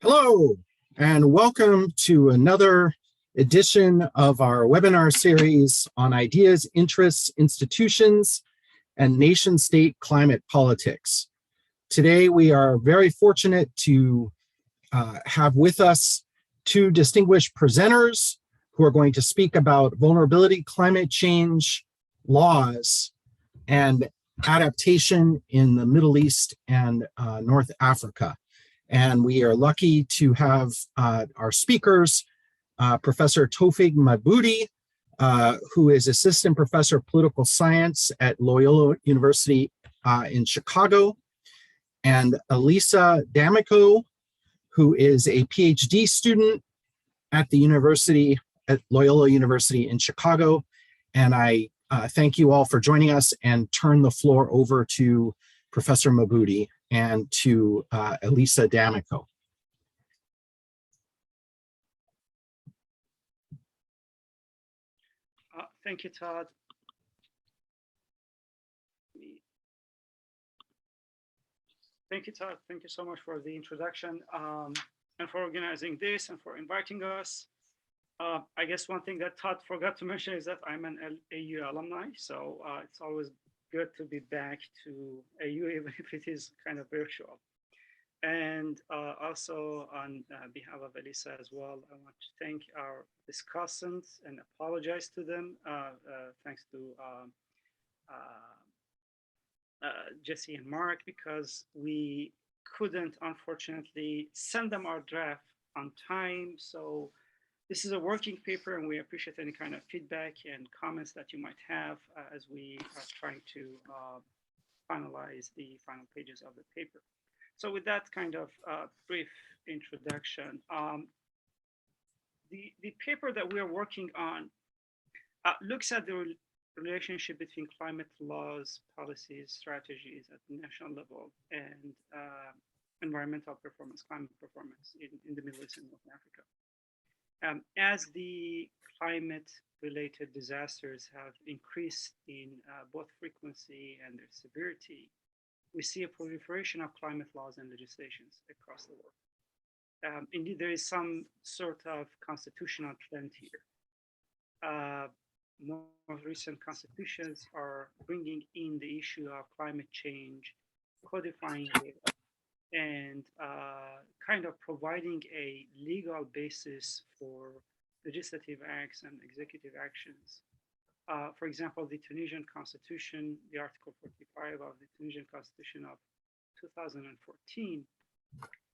Hello, and welcome to another edition of our webinar series on ideas, interests, institutions, and nation-state climate politics. Today, we are very fortunate to have with us two distinguished presenters who are going to speak about vulnerability, climate change, laws, and adaptation in the Middle East and North Africa. And we are lucky to have our speakers, Professor Tawfiq Mahboudi, who is Assistant Professor of Political Science at Loyola University in Chicago, and Elisa D'Amico, who is a PhD student at Loyola University in Chicago. And I thank you all for joining us and turn the floor over to Professor Mahboudi and to Elisa D'Amico. Thank you, Todd. Thank you, Todd. Thank you so much for the introduction and for organizing this and for inviting us. I guess one thing that Todd forgot to mention is that I'm an AU alumni, so it's always good to be back to AU, even if it is kind of virtual. And also on behalf of Elisa as well, I want to thank our discussants and apologize to them. Thanks to Jesse and Mark, because we couldn't, unfortunately, send them our draft on time. So this is a working paper, and we appreciate any kind of feedback and comments that you might have as we are trying to finalize the final pages of the paper. So with that kind of brief introduction, the paper that we are working on looks at the relationship between climate laws, policies, strategies at the national level, and environmental performance, climate performance in the Middle East and North Africa. As the climate-related disasters have increased in both frequency and their severity, we see a proliferation of climate laws and legislations across the world. Indeed, there is some sort of constitutional trend here. More recent constitutions are bringing in the issue of climate change, codifying it, and kind of providing a legal basis for legislative acts and executive actions. For example, the Tunisian constitution, the Article 45 of the Tunisian constitution of 2014,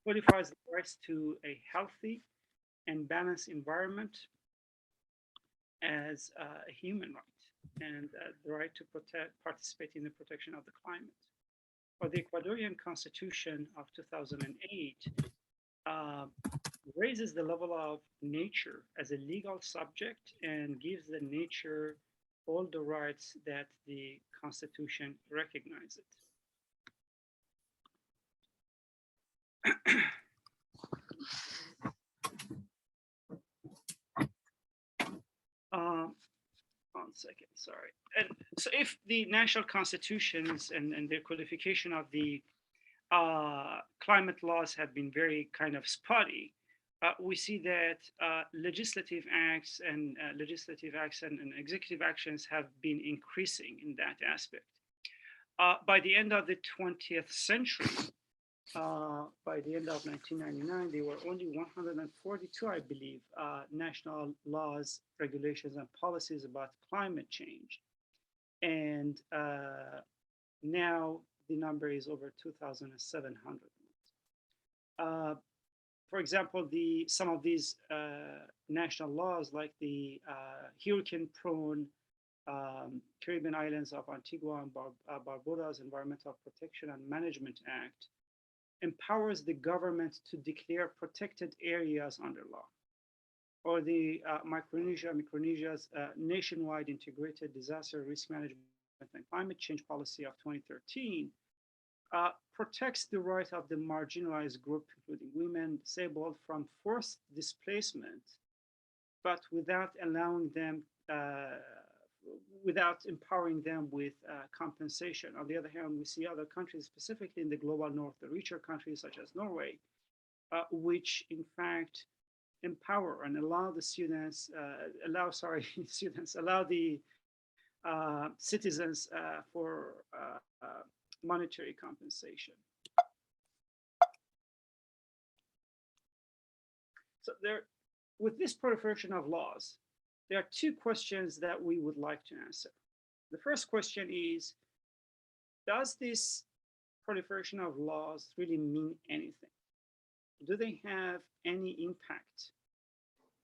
codifies the rights to a healthy and balanced environment as a human right, and the right to participate in the protection of the climate. For the Ecuadorian constitution of 2008, raises the level of nature as a legal subject and gives the nature all the rights that the Constitution recognizes. One second, sorry. And so if the national constitutions and their codification of the climate laws have been very kind of spotty, we see that legislative acts and executive actions have been increasing in that aspect. By the end of the 20th century, by the end of 1999, there were only 142, I believe, national laws, regulations, and policies about climate change. And now the number is over 2,700. For example, some of these national laws, like the hurricane-prone Caribbean islands of Antigua and Barbuda's Environmental Protection and Management Act, empowers the government to declare protected areas under law. Or the Micronesia's nationwide integrated disaster risk management and climate change policy of 2013 protects the right of the marginalized group, including women, disabled, from forced displacement, but without allowing them, without empowering them with compensation. On the other hand, we see other countries, specifically in the global north, the richer countries such as Norway, which in fact empower and allow the students, students, allow the citizens for monetary compensation. So with this proliferation of laws, there are two questions that we would like to answer. The first question is, does this proliferation of laws really mean anything? Do they have any impact?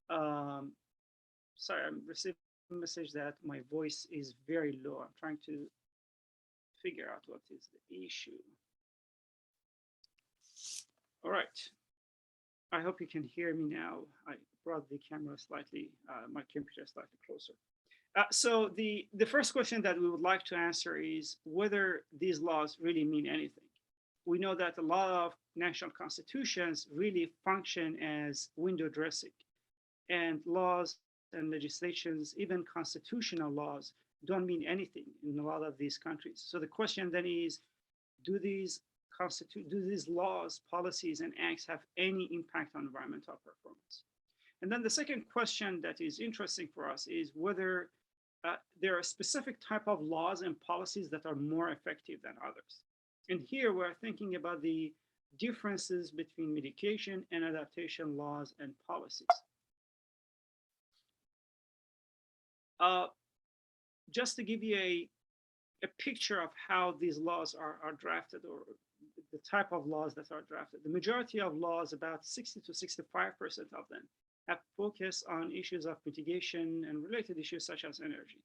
Sorry, I'm receiving a message that my voice is very low. I'm trying to figure out what is the issue. All right. I hope you can hear me now. I brought the camera slightly, my computer slightly closer. So the first question that we would like to answer is whether these laws really mean anything. We know that a lot of national constitutions really function as window dressing, and laws and legislations, even constitutional laws, don't mean anything in a lot of these countries. So the question then is, do these laws, policies, and acts have any impact on environmental performance? And then the second question that is interesting for us is whether there are specific type of laws and policies that are more effective than others. And here we're thinking about the differences between mitigation and adaptation laws and policies. Just to give you a picture of how these laws are drafted, or the type of laws that are drafted, the majority of laws, about 60 to 65% of them, have focused on issues of mitigation and related issues such as energy.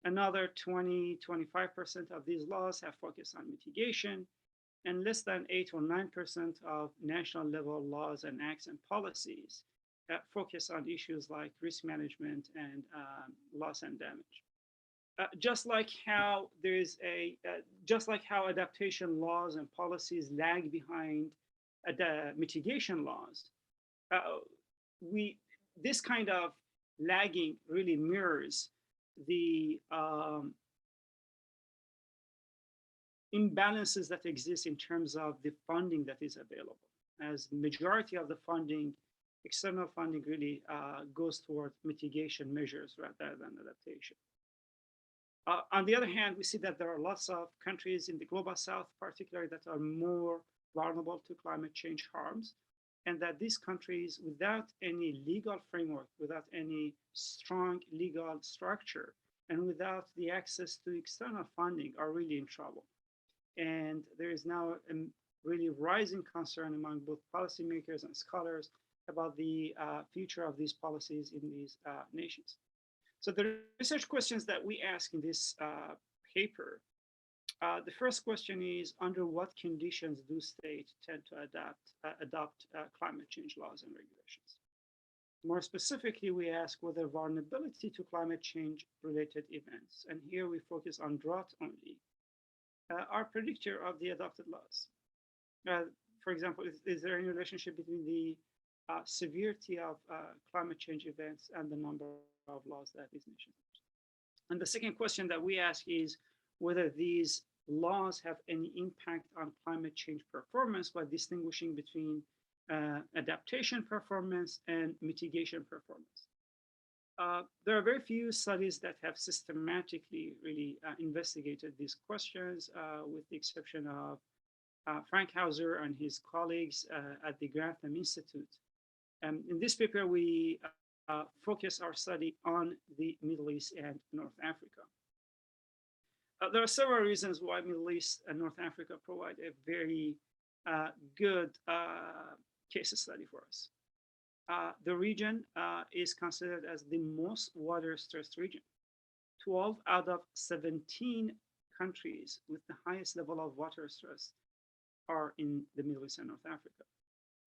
Another 20, 25% of these laws have focused on mitigation, and less than 8 or 9% of national level laws and acts and policies that focus on issues like risk management and loss and damage. Just like how adaptation laws and policies lag behind the mitigation laws, this kind of lagging really mirrors the imbalances that exist in terms of the funding that is available, as the majority of the funding, external funding, really goes towards mitigation measures rather than adaptation. On the other hand, we see that there are lots of countries in the global south, particularly, that are more vulnerable to climate change harms, and that these countries, without any legal framework, without any strong legal structure, and without the access to external funding, are really in trouble. And there is now a really rising concern among both policymakers and scholars about the future of these policies in these nations. So the research questions that we ask in this paper, the first question is, under what conditions do states tend to adopt climate change laws and regulations? More specifically, we ask whether vulnerability to climate change related events, and here we focus on drought only, are predictor of the adopted laws. For example, is there any relationship between the severity of climate change events and the number of laws that these nations have? And the second question that we ask is whether these laws have any impact on climate change performance by distinguishing between adaptation performance and mitigation performance. There are very few studies that have systematically really investigated these questions, with the exception of Frank Hauser and his colleagues at the Grantham Institute. In this paper, we focus our study on the Middle East and North Africa. There are several reasons why Middle East and North Africa provide a very good case study for us. The region is considered as the most water-stressed region. 12 out of 17 countries with the highest level of water stress are in the Middle East and North Africa.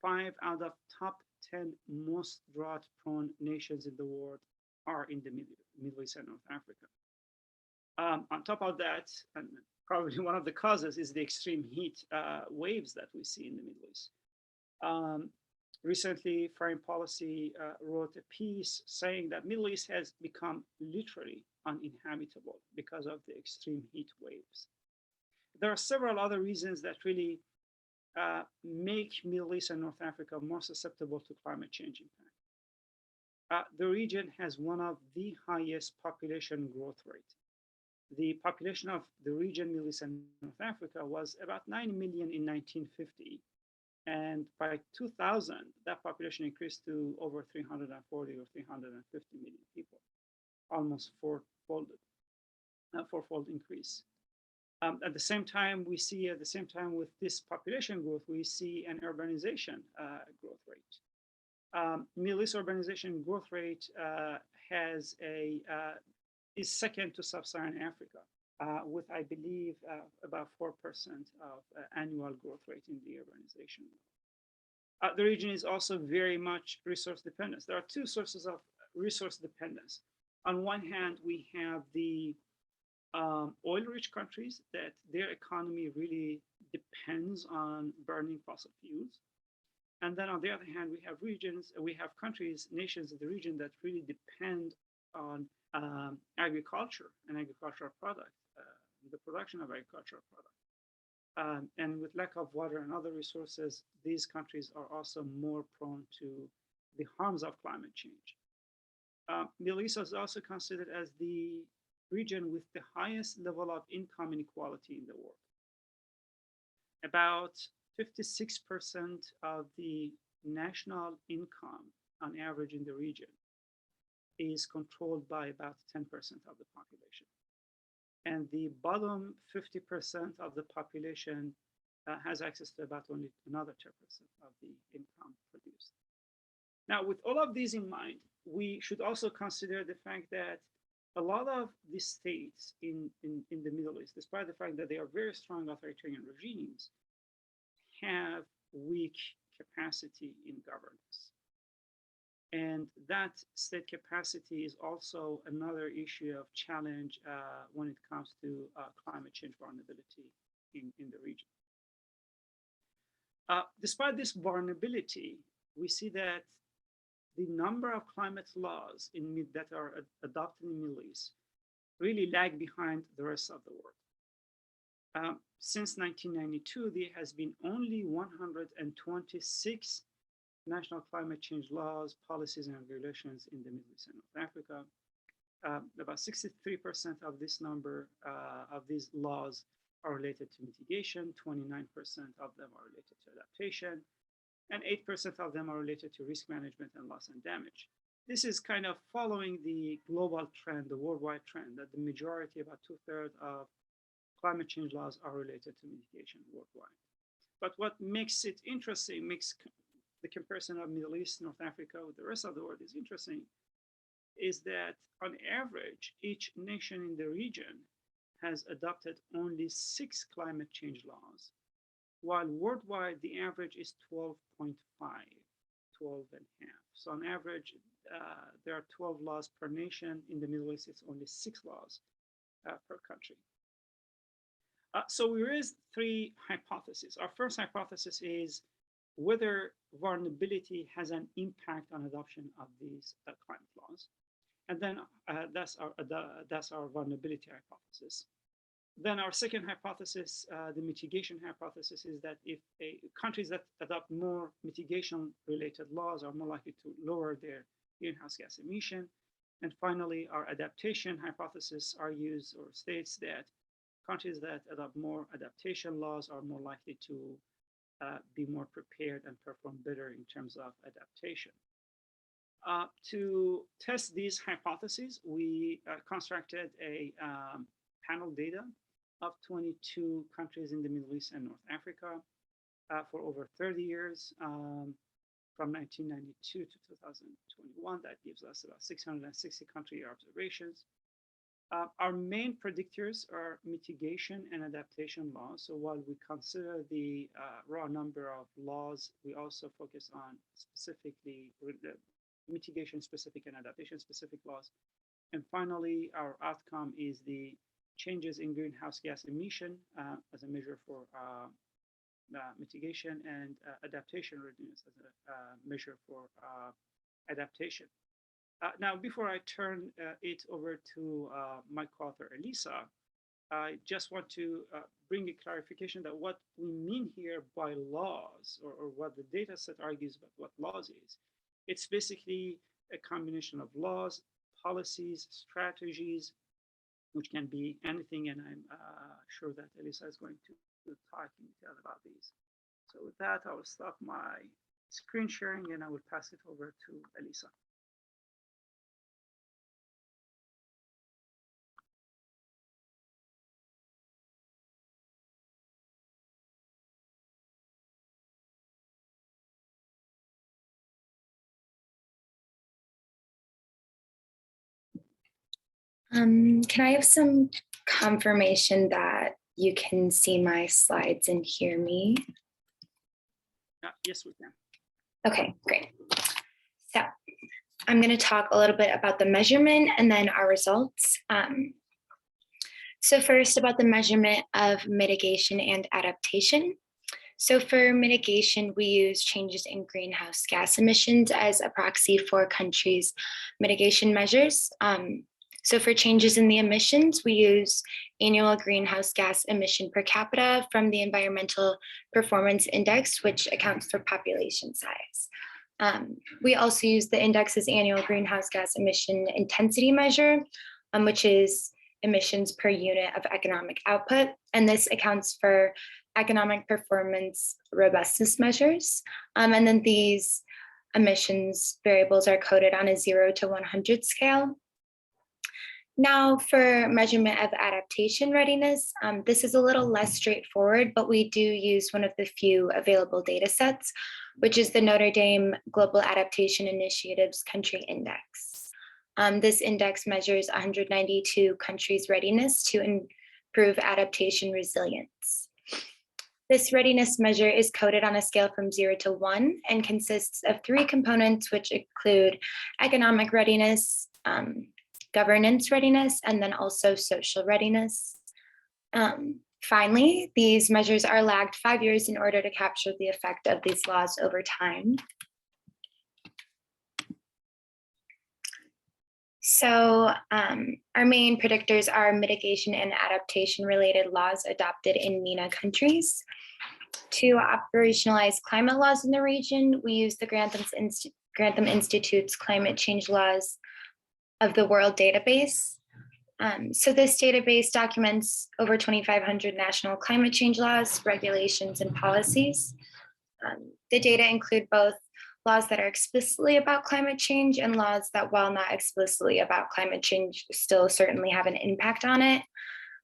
5 out of top 10 most drought-prone nations in the world are in the Middle East and North Africa. On top of that, and probably one of the causes, is the extreme heat waves that we see in the Middle East. Recently, Foreign Policy wrote a piece saying that Middle East has become literally uninhabitable because of the extreme heat waves. There are several other reasons that really make Middle East and North Africa more susceptible to climate change impact. The region has one of the highest population growth rate. The population of the region, Middle East and North Africa, was about 9 million in 1950. And by 2000, that population increased to over 340 or 350 million people, almost fourfold increase. At the same time, with this population growth, we see an urbanization growth rate. Middle East urbanization growth rate is second to Sub-Saharan Africa, with, I believe, about 4% of annual growth rate in the urbanization. The region is also very much resource dependent. There are two sources of resource dependence. On one hand, we have the oil-rich countries that their economy really depends on burning fossil fuels. And then on the other hand, we have countries, nations in the region that really depend on agriculture and agricultural products, the production of agricultural products. And with lack of water and other resources, these countries are also more prone to the harms of climate change. Middle East is also considered as the region with the highest level of income inequality in the world. About 56% of the national income on average in the region is controlled by about 10% of the population. And the bottom 50% of the population has access to about only another 10% of the income produced. Now, with all of these in mind, we should also consider the fact that a lot of the states in the Middle East, despite the fact that they are very strong authoritarian regimes, have weak capacity in governance. And that state capacity is also another issue of challenge when it comes to climate change vulnerability in the region. Despite this vulnerability, we see that the number of climate laws that are adopted in the Middle East really lag behind the rest of the world. Since 1992, there has been only 126 national climate change laws, policies, and regulations in the Middle East and North Africa. About 63% of this number of these laws are related to mitigation, 29% of them are related to adaptation, and 8% of them are related to risk management and loss and damage. This is kind of following the global trend, the worldwide trend, that the majority, about 2/3 of climate change laws are related to mitigation worldwide. But what makes it interesting, makes the comparison of Middle East, North Africa with the rest of the world is interesting, is that on average, each nation in the region has adopted only 6 climate change laws, while worldwide the average is 12.5, 12 and a half. So on average, there are 12 laws per nation. In the Middle East, it's only 6 laws per country. So we raised 3 hypotheses. Our first hypothesis is whether vulnerability has an impact on adoption of these climate laws. And then that's our vulnerability hypothesis. Then our second hypothesis, the mitigation hypothesis, is that if countries that adopt more mitigation-related laws are more likely to lower their greenhouse gas emission. And finally, our adaptation hypothesis argues or states that countries that adopt more adaptation laws are more likely to be more prepared and perform better in terms of adaptation. To test these hypotheses, we constructed a panel data of 22 countries in the Middle East and North Africa for over 30 years, from 1992 to 2021. That gives us about 660 country observations. Our main predictors are mitigation and adaptation laws. So while we consider the raw number of laws, we also focus on specifically the mitigation specific and adaptation specific laws. And finally, our outcome is the changes in greenhouse gas emission as a measure for mitigation, and adaptation readiness as a measure for adaptation. Now, before I turn it over to my co-author, Elisa, I just want to bring a clarification that what we mean here by laws, or what the data set argues about what laws is, it's basically a combination of laws, policies, strategies, which can be anything, and I'm sure that Elisa is going to talk in detail about these. So with that, I will stop my screen sharing and I will pass it over to Elisa. Can I have some confirmation that you can see my slides and hear me? Yes, we can. Okay, great. So I'm going to talk a little bit about the measurement and then our results. So first, about the measurement of mitigation and adaptation. So for mitigation, we use changes in greenhouse gas emissions as a proxy for countries' mitigation measures. So for changes in the emissions, we use annual greenhouse gas emission per capita from the Environmental Performance Index, which accounts for population size. We also use the index's annual greenhouse gas emission intensity measure, which is emissions per unit of economic output. And this accounts for economic performance robustness measures. And then these emissions variables are coded on a 0 to 100 scale. Now for measurement of adaptation readiness, this is a little less straightforward, but we do use one of the few available data sets, which is the Notre Dame Global Adaptation Initiative's Country Index. This index measures 192 countries' readiness to improve adaptation resilience. This readiness measure is coded on a scale from 0 to 1 and consists of 3 components, which include economic readiness, governance readiness, and then also social readiness. Finally, these measures are lagged 5 years in order to capture the effect of these laws over time. So our main predictors are mitigation and adaptation related laws adopted in MENA countries. To operationalize climate laws in the region, we use the Grantham Institute's Climate Change Laws of the World database. So this database documents over 2,500 national climate change laws, regulations, and policies. The data include both laws that are explicitly about climate change and laws that, while not explicitly about climate change, still certainly have an impact on it.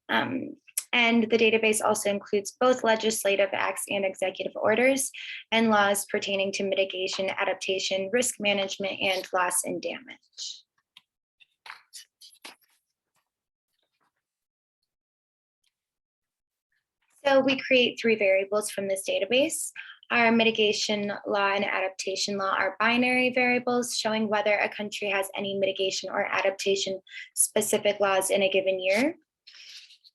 And the database also includes both legislative acts and executive orders and laws pertaining to mitigation, adaptation, risk management, and loss and damage. So we create 3 variables from this database. Our mitigation law and adaptation law are binary variables showing whether a country has any mitigation or adaptation specific laws in a given year.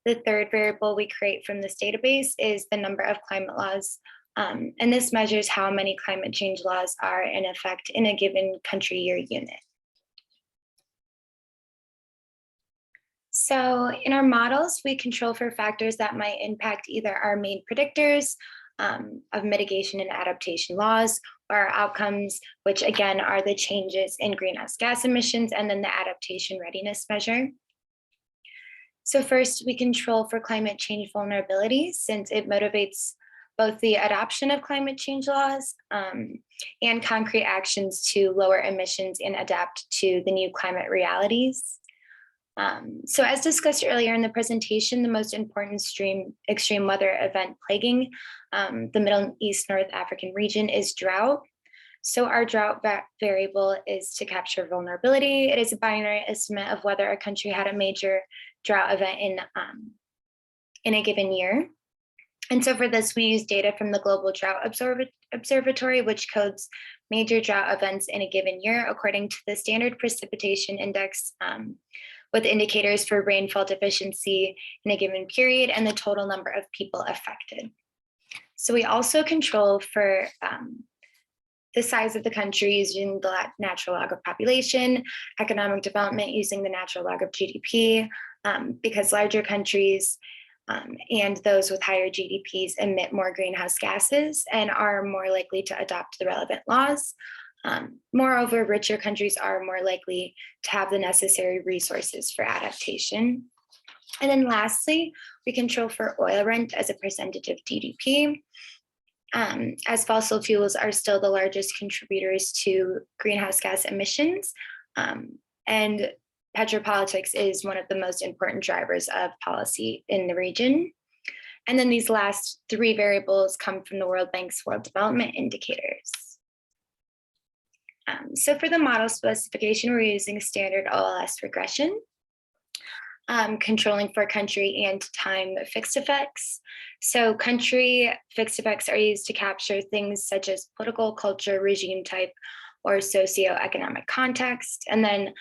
The 3rd variable we create from this database is the number of climate laws, and this measures how many climate change laws are in effect in a given country year unit. So in our models, we control for factors that might impact either our main predictors of mitigation and adaptation laws, or our outcomes, which again are the changes in greenhouse gas emissions and then the adaptation readiness measure. So first, we control for climate change vulnerability, since it motivates both the adoption of climate change laws and concrete actions to lower emissions and adapt to the new climate realities. So as discussed earlier in the presentation, the most important extreme weather event plaguing the Middle East North African region is drought. So our drought variable is to capture vulnerability. It is a binary estimate of whether a country had a major drought event in a given year. And so for this, we use data from the Global Drought Observatory, which codes major drought events in a given year according to the Standard Precipitation Index, with indicators for rainfall deficiency in a given period and the total number of people affected. So we also control for the size of the country using the natural log of population, economic development using the natural log of GDP, because larger countries and those with higher GDPs emit more greenhouse gases and are more likely to adopt the relevant laws. Moreover, richer countries are more likely to have the necessary resources for adaptation. And then lastly, we control for oil rent as a percentage of GDP. As fossil fuels are still the largest contributors to greenhouse gas emissions, and petropolitics is one of the most important drivers of policy in the region. And then these last three variables come from the World Bank's World Development Indicators. So for the model specification, we're using standard OLS regression, controlling for country and time fixed effects. So country fixed effects are used to capture things such as political, culture, regime type, or socioeconomic context. And then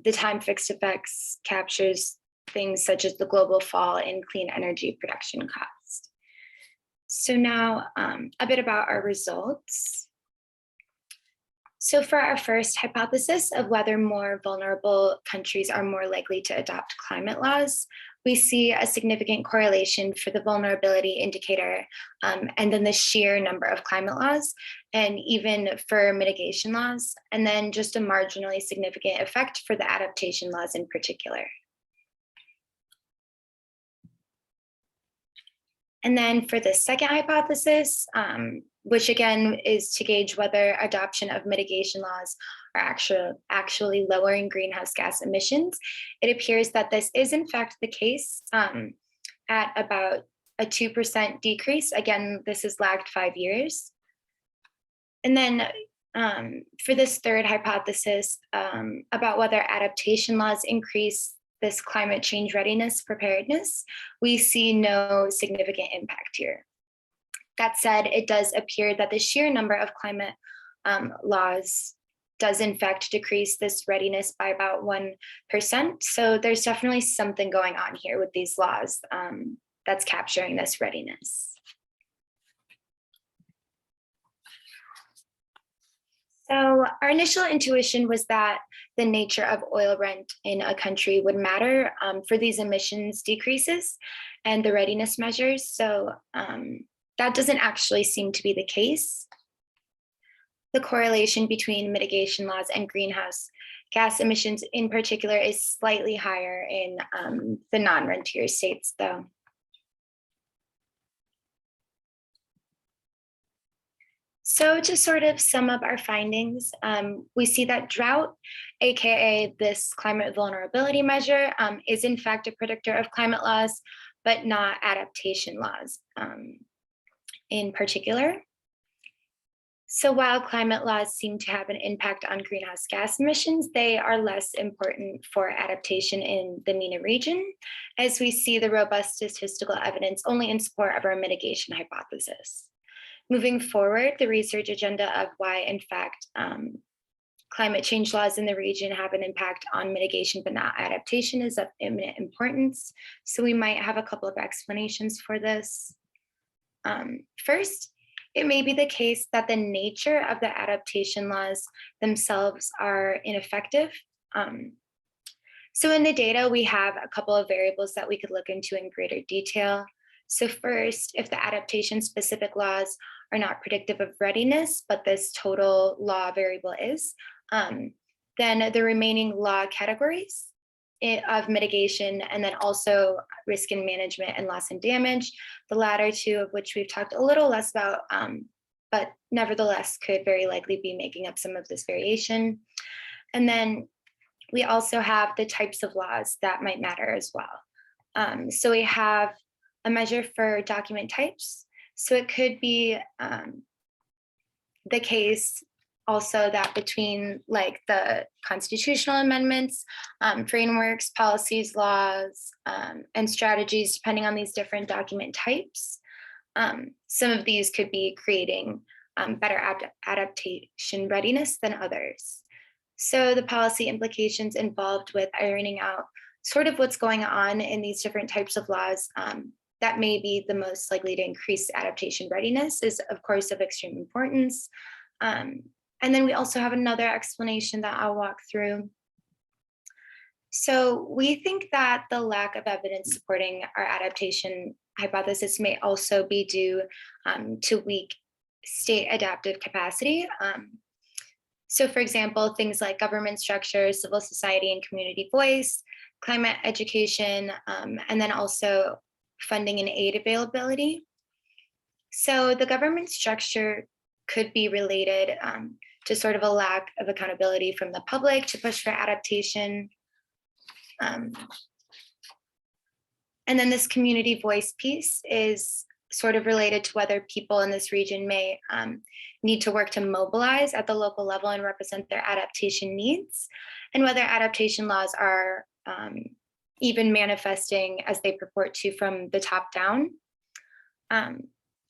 the time fixed effects captures things such as the global fall in clean energy production cost. So now a bit about our results. So for our first hypothesis of whether more vulnerable countries are more likely to adopt climate laws, we see a significant correlation for the vulnerability indicator and then the sheer number of climate laws, and even for mitigation laws, and then just a marginally significant effect for the adaptation laws in particular. And then for the second hypothesis, which again is to gauge whether adoption of mitigation laws are actually lowering greenhouse gas emissions, it appears that this is in fact the case at about a 2% decrease. Again, this is lagged 5 years. And then for this third hypothesis about whether adaptation laws increase this climate change readiness preparedness, we see no significant impact here. That said, it does appear that the sheer number of climate laws does in fact decrease this readiness by about 1%. So there's definitely something going on here with these laws that's capturing this readiness. So our initial intuition was that the nature of oil rent in a country would matter for these emissions decreases and the readiness measures. So that doesn't actually seem to be the case. The correlation between mitigation laws and greenhouse gas emissions in particular is slightly higher in the non-rentier states though. So to sort of sum up our findings, we see that drought, AKA this climate vulnerability measure, is in fact a predictor of climate laws, but not adaptation laws in particular. So while climate laws seem to have an impact on greenhouse gas emissions, they are less important for adaptation in the MENA region, as we see the robust statistical evidence only in support of our mitigation hypothesis. Moving forward, the research agenda of why, in fact, climate change laws in the region have an impact on mitigation but not adaptation is of imminent importance. So we might have a couple of explanations for this. First, it may be the case that the nature of the adaptation laws themselves are ineffective. So in the data, we have a couple of variables that we could look into in greater detail. So first, if the adaptation specific laws are not predictive of readiness, but this total law variable is, then the remaining law categories of mitigation, and then also risk and management and loss and damage, the latter two of which we've talked a little less about, but nevertheless could very likely be making up some of this variation. And then we also have the types of laws that might matter as well. So we have a measure for document types. So it could be the case also that between like the constitutional amendments, frameworks, policies, laws, and strategies, depending on these different document types, some of these could be creating better adaptation readiness than others. So the policy implications involved with ironing out sort of what's going on in these different types of laws that may be the most likely to increase adaptation readiness is of course of extreme importance. And then we also have another explanation that I'll walk through. So we think that the lack of evidence supporting our adaptation hypothesis may also be due to weak state adaptive capacity. So for example, things like government structures, civil society and community voice, climate education, and then also funding and aid availability. So the government structure could be related to sort of a lack of accountability from the public to push for adaptation. And then this community voice piece is sort of related to whether people in this region may need to work to mobilize at the local level and represent their adaptation needs, and whether adaptation laws are even manifesting as they purport to from the top down.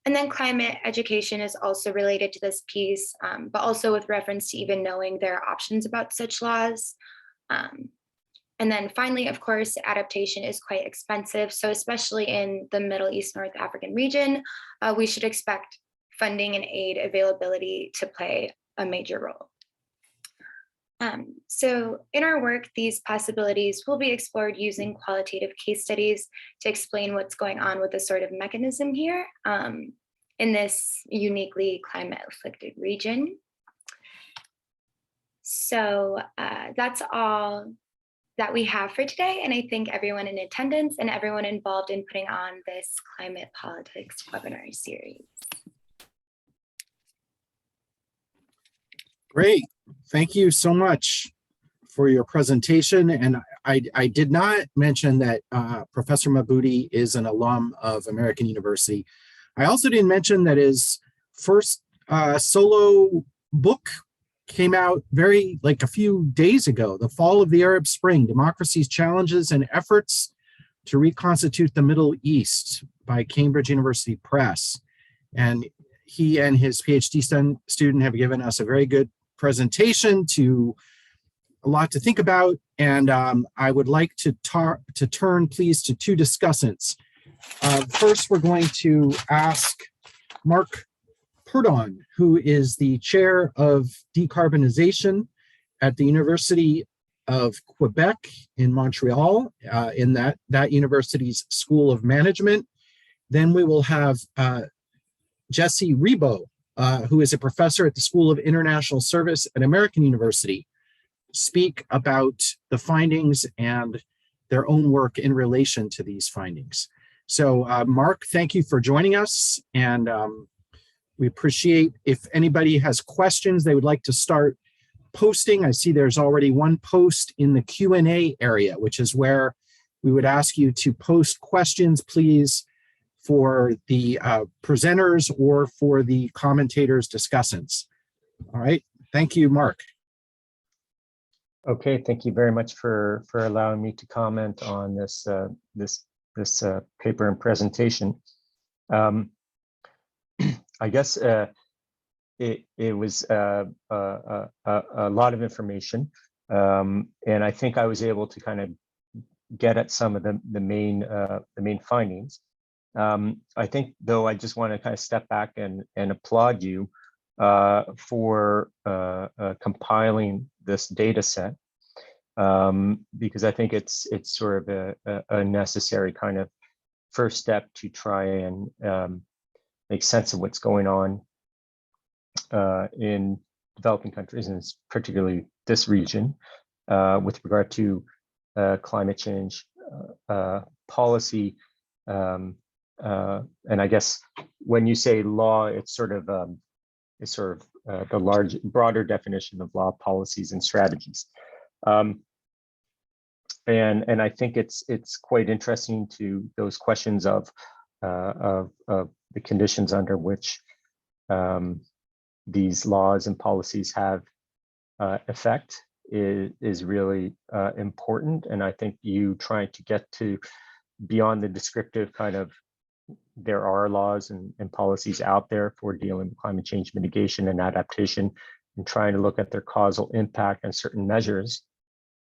And then climate education is also related to this piece, but also with reference to even knowing there are options about such laws. And then finally, of course, adaptation is quite expensive. So especially in the Middle East, North African region, we should expect funding and aid availability to play a major role. So in our work, these possibilities will be explored using qualitative case studies to explain what's going on with the sort of mechanism here in this uniquely climate-afflicted region. So that's all that we have for today. And I thank everyone in attendance and everyone involved in putting on this climate politics webinar series. Great. Thank you so much for your presentation. And I did not mention that Professor Mabudi is an alum of American University. I also didn't mention that his first solo book came out like a few days ago, The Fall of the Arab Spring, Democracy's Challenges and Efforts to Reconstitute the Middle East by Cambridge University Press. And he and his PhD student have given us a very good presentation to a lot to think about. And I would like to turn, please, to two discussants. First, we're going to ask Mark Purdon, who is the chair of decarbonization at the University of Quebec in Montreal, in that university's School of Management. Then we will have Jesse Rebo, who is a professor at the School of International Service at American University, speak about the findings and their own work in relation to these findings. So Mark, thank you for joining us. And we appreciate if anybody has questions they would like to start posting. I see there's already one post in the Q&A area, which is where we would ask you to post questions, please, for the presenters or for the commentators, discussants. All right, thank you, Mark. Okay, thank you very much for allowing me to comment on this this paper and presentation. I guess it was a lot of information, and I think I was able to kind of get at some of the main findings. I think, though, I just want to kind of step back and applaud you for compiling this data set, because I think it's sort of a necessary kind of first step to try and make sense of what's going on in developing countries, and it's particularly this region, with regard to climate change policy. And I guess when you say law, it's sort of the broader definition of law, policies, and strategies. And I think it's quite interesting to those questions of the conditions under which these laws and policies have effect is really important. And I think you trying to get to beyond the descriptive kind of, there are laws and policies out there for dealing with climate change mitigation and adaptation, and trying to look at their causal impact and certain measures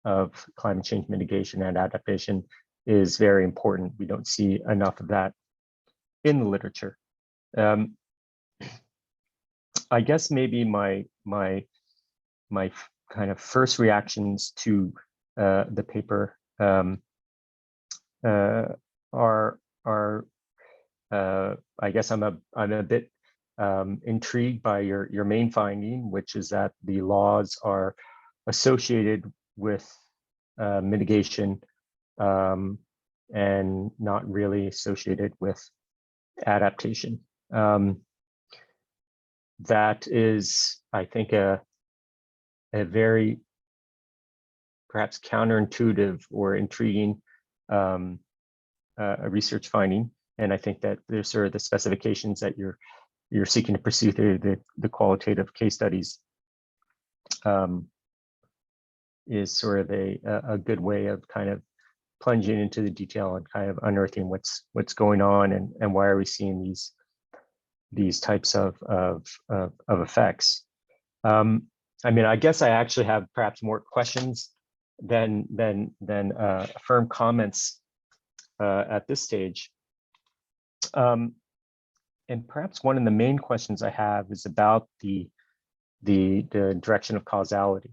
of climate change mitigation and adaptation is very important. We don't see enough of that in the literature. I guess maybe my kind of first reactions to the paper are I guess I'm a bit intrigued by your main finding, which is that the laws are associated with mitigation and not really associated with adaptation. That is, I think, a very perhaps counterintuitive or intriguing a research finding. And I think that there's sort of the specifications that you're seeking to pursue through the qualitative case studies is sort of a good way of kind of plunging into the detail and kind of unearthing what's going on and why are we seeing these types of effects. I mean, I guess I actually have perhaps more questions than firm comments at this stage. And perhaps one of the main questions I have is about the direction of causality,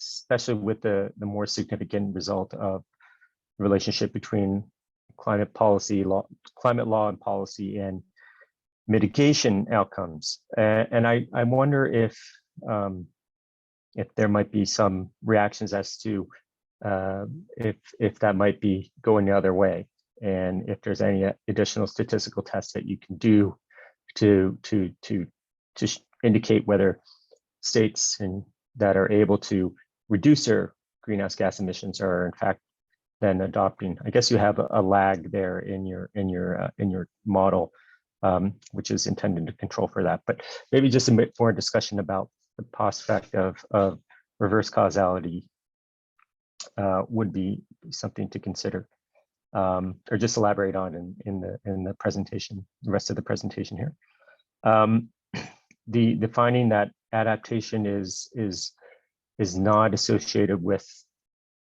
especially with the more significant result of the relationship between climate law and policy and mitigation outcomes. And I wonder if there might be some reactions as to if that might be going the other way, and if there's any additional statistical tests that you can do to indicate whether states that are able to reduce their greenhouse gas emissions are in fact then adopting. I guess you have a lag there in your model, which is intended to control for that. But maybe just a bit more discussion about the prospect of reverse causality would be something to consider, or just elaborate on in the presentation, the rest of the presentation here. The finding that adaptation is not associated with,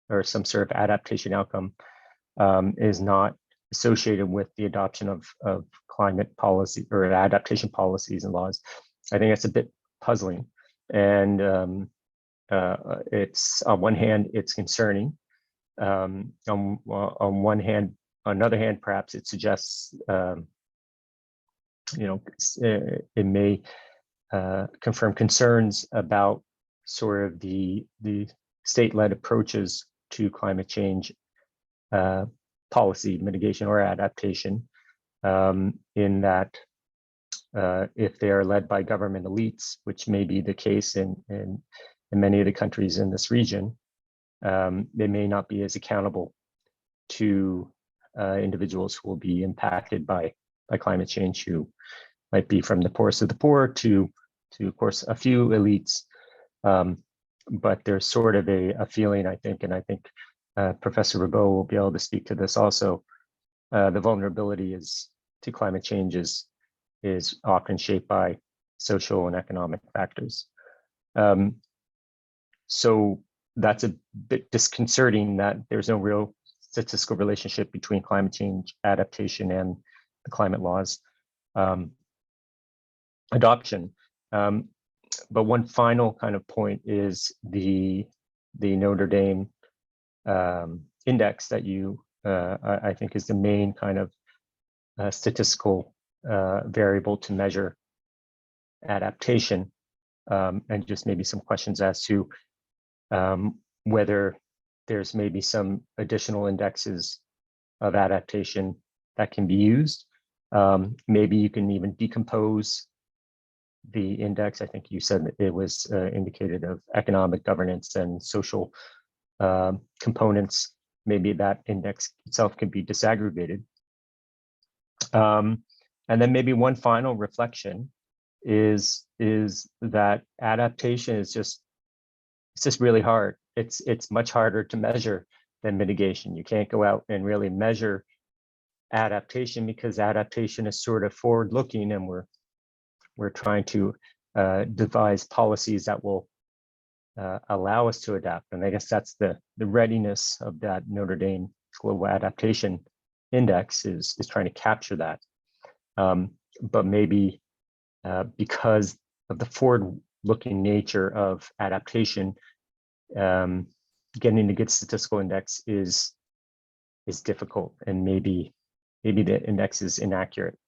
or some sort of adaptation outcome is not associated with the adoption of climate policy or adaptation policies and laws. I think that's a bit puzzling, and it's on one hand it's concerning. On one hand, on the other hand, perhaps it suggests it may confirm concerns about sort of the state-led approaches to climate change policy, mitigation, or adaptation, in that if they are led by government elites, which may be the case in many of the countries in this region, they may not be as accountable to individuals who will be impacted by climate change, who might be from the poorest of the poor to of course, a few elites. But there's sort of a feeling, I think, and I think Professor Rabot will be able to speak to this also, the vulnerability to climate change is often shaped by social and economic factors. So that's a bit disconcerting that there's no real statistical relationship between climate change adaptation and the climate laws adoption. But one final kind of point is the Notre Dame index that you, I think, is the main kind of statistical variable to measure adaptation, and just maybe some questions as to whether there's maybe some additional indexes of adaptation that can be used. Maybe you can even decompose the index. I think you said that it was indicated of economic governance and social components. Maybe that index itself can be disaggregated. And then maybe one final reflection is that adaptation is just really hard. It's much harder to measure than mitigation. You can't go out and really measure adaptation because adaptation is sort of forward-looking, and we're trying to devise policies that will allow us to adapt. And I guess that's the readiness of that Notre Dame Global Adaptation Index is trying to capture that. But maybe because of the forward-looking nature of adaptation, getting a good statistical index is difficult, and maybe the index is inaccurate.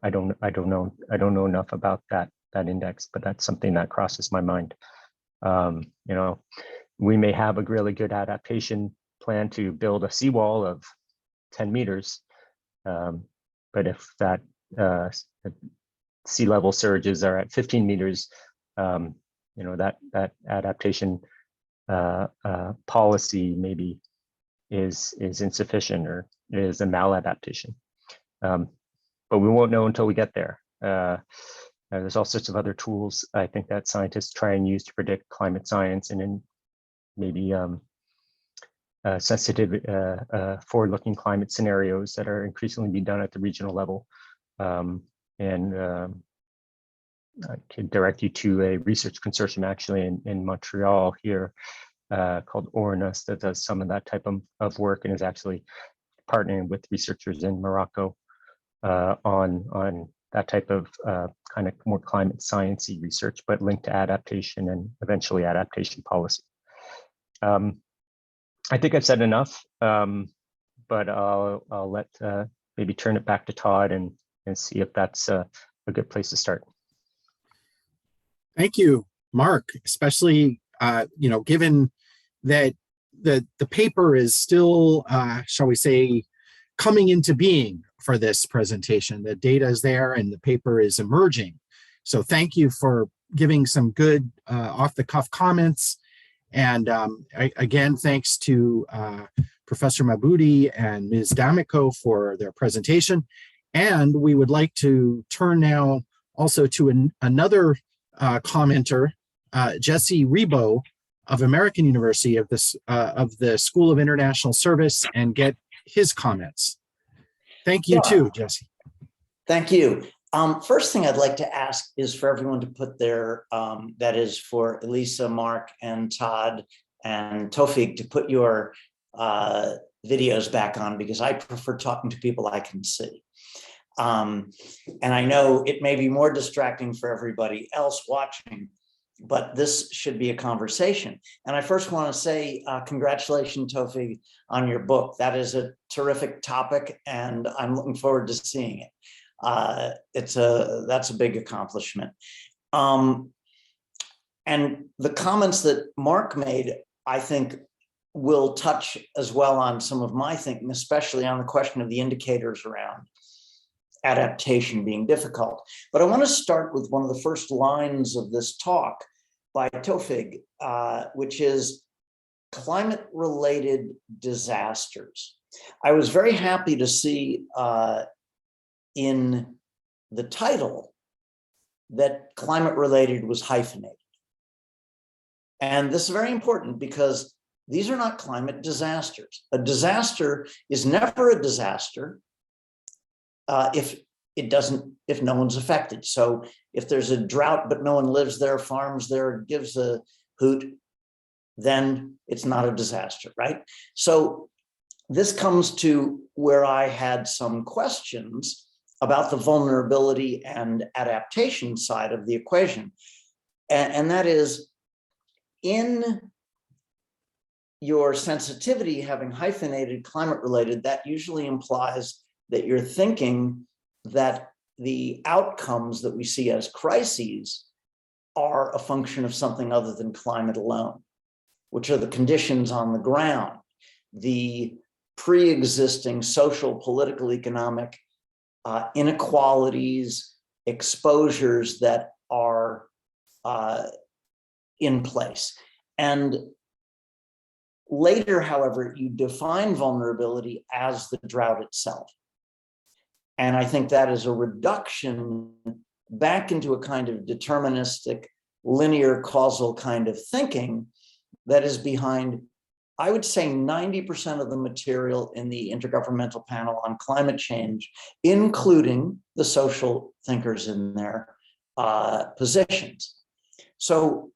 I don't know enough about that index, but that's something that crosses my mind. We may have a really good adaptation plan to build a seawall of 10 meters, but if that sea level surges are at 15 meters, that adaptation policy maybe is insufficient or is a maladaptation. But we won't know until we get there. There's all sorts of other tools I think that scientists try and use to predict climate science, and in maybe sensitive forward-looking climate scenarios that are increasingly being done at the regional level. I could direct you to a research consortium actually in Montreal here called ORNUS that does some of that type of work, and is actually partnering with researchers in Morocco on that type of kind of more climate sciencey research, but linked to adaptation and eventually adaptation policy. I think I've said enough, but I'll let maybe turn it back to Todd and see if that's a good place to start. Thank you, Mark, especially, given that the paper is still, shall we say, coming into being for this presentation. The data is there and the paper is emerging. So thank you for giving some good off-the-cuff comments. And again, thanks to Professor Mabudi and Ms. D'Amico for their presentation. And we would like to turn now also to another commenter, Jesse Rebo of American University of the School of International Service, and get his comments. Thank you too, Jesse. Thank you. First thing I'd like to ask is for everyone to put their, that is for Elisa, Mark, and Todd, and Tofik, to put your videos back on, because I prefer talking to people I can see. And I know it may be more distracting for everybody else watching, but this should be a conversation. And I first want to say congratulations, Tofik, on your book. That is a terrific topic, and I'm looking forward to seeing it. That's a big accomplishment. And the comments that Mark made, I think, will touch as well on some of my thinking, especially on the question of the indicators around adaptation being difficult. But I want to start with one of the first lines of this talk by Tofik, which is climate-related disasters. I was very happy to see in the title that climate-related was hyphenated. And this is very important because these are not climate disasters. A disaster is never a disaster if no one's affected. So if there's a drought, but no one lives there, farms there, gives a hoot, then it's not a disaster, right? So this comes to where I had some questions about the vulnerability and adaptation side of the equation. And that is, in your sensitivity having hyphenated climate related, that usually implies that you're thinking that the outcomes that we see as crises are a function of something other than climate alone, which are the conditions on the ground, the pre-existing social, political, economic inequalities, exposures that are in place. And later, however, you define vulnerability as the drought itself. And I think that is a reduction back into a kind of deterministic, linear, causal kind of thinking that is behind, I would say, 90% of the material in the Intergovernmental Panel on Climate Change, including the social thinkers in their positions. So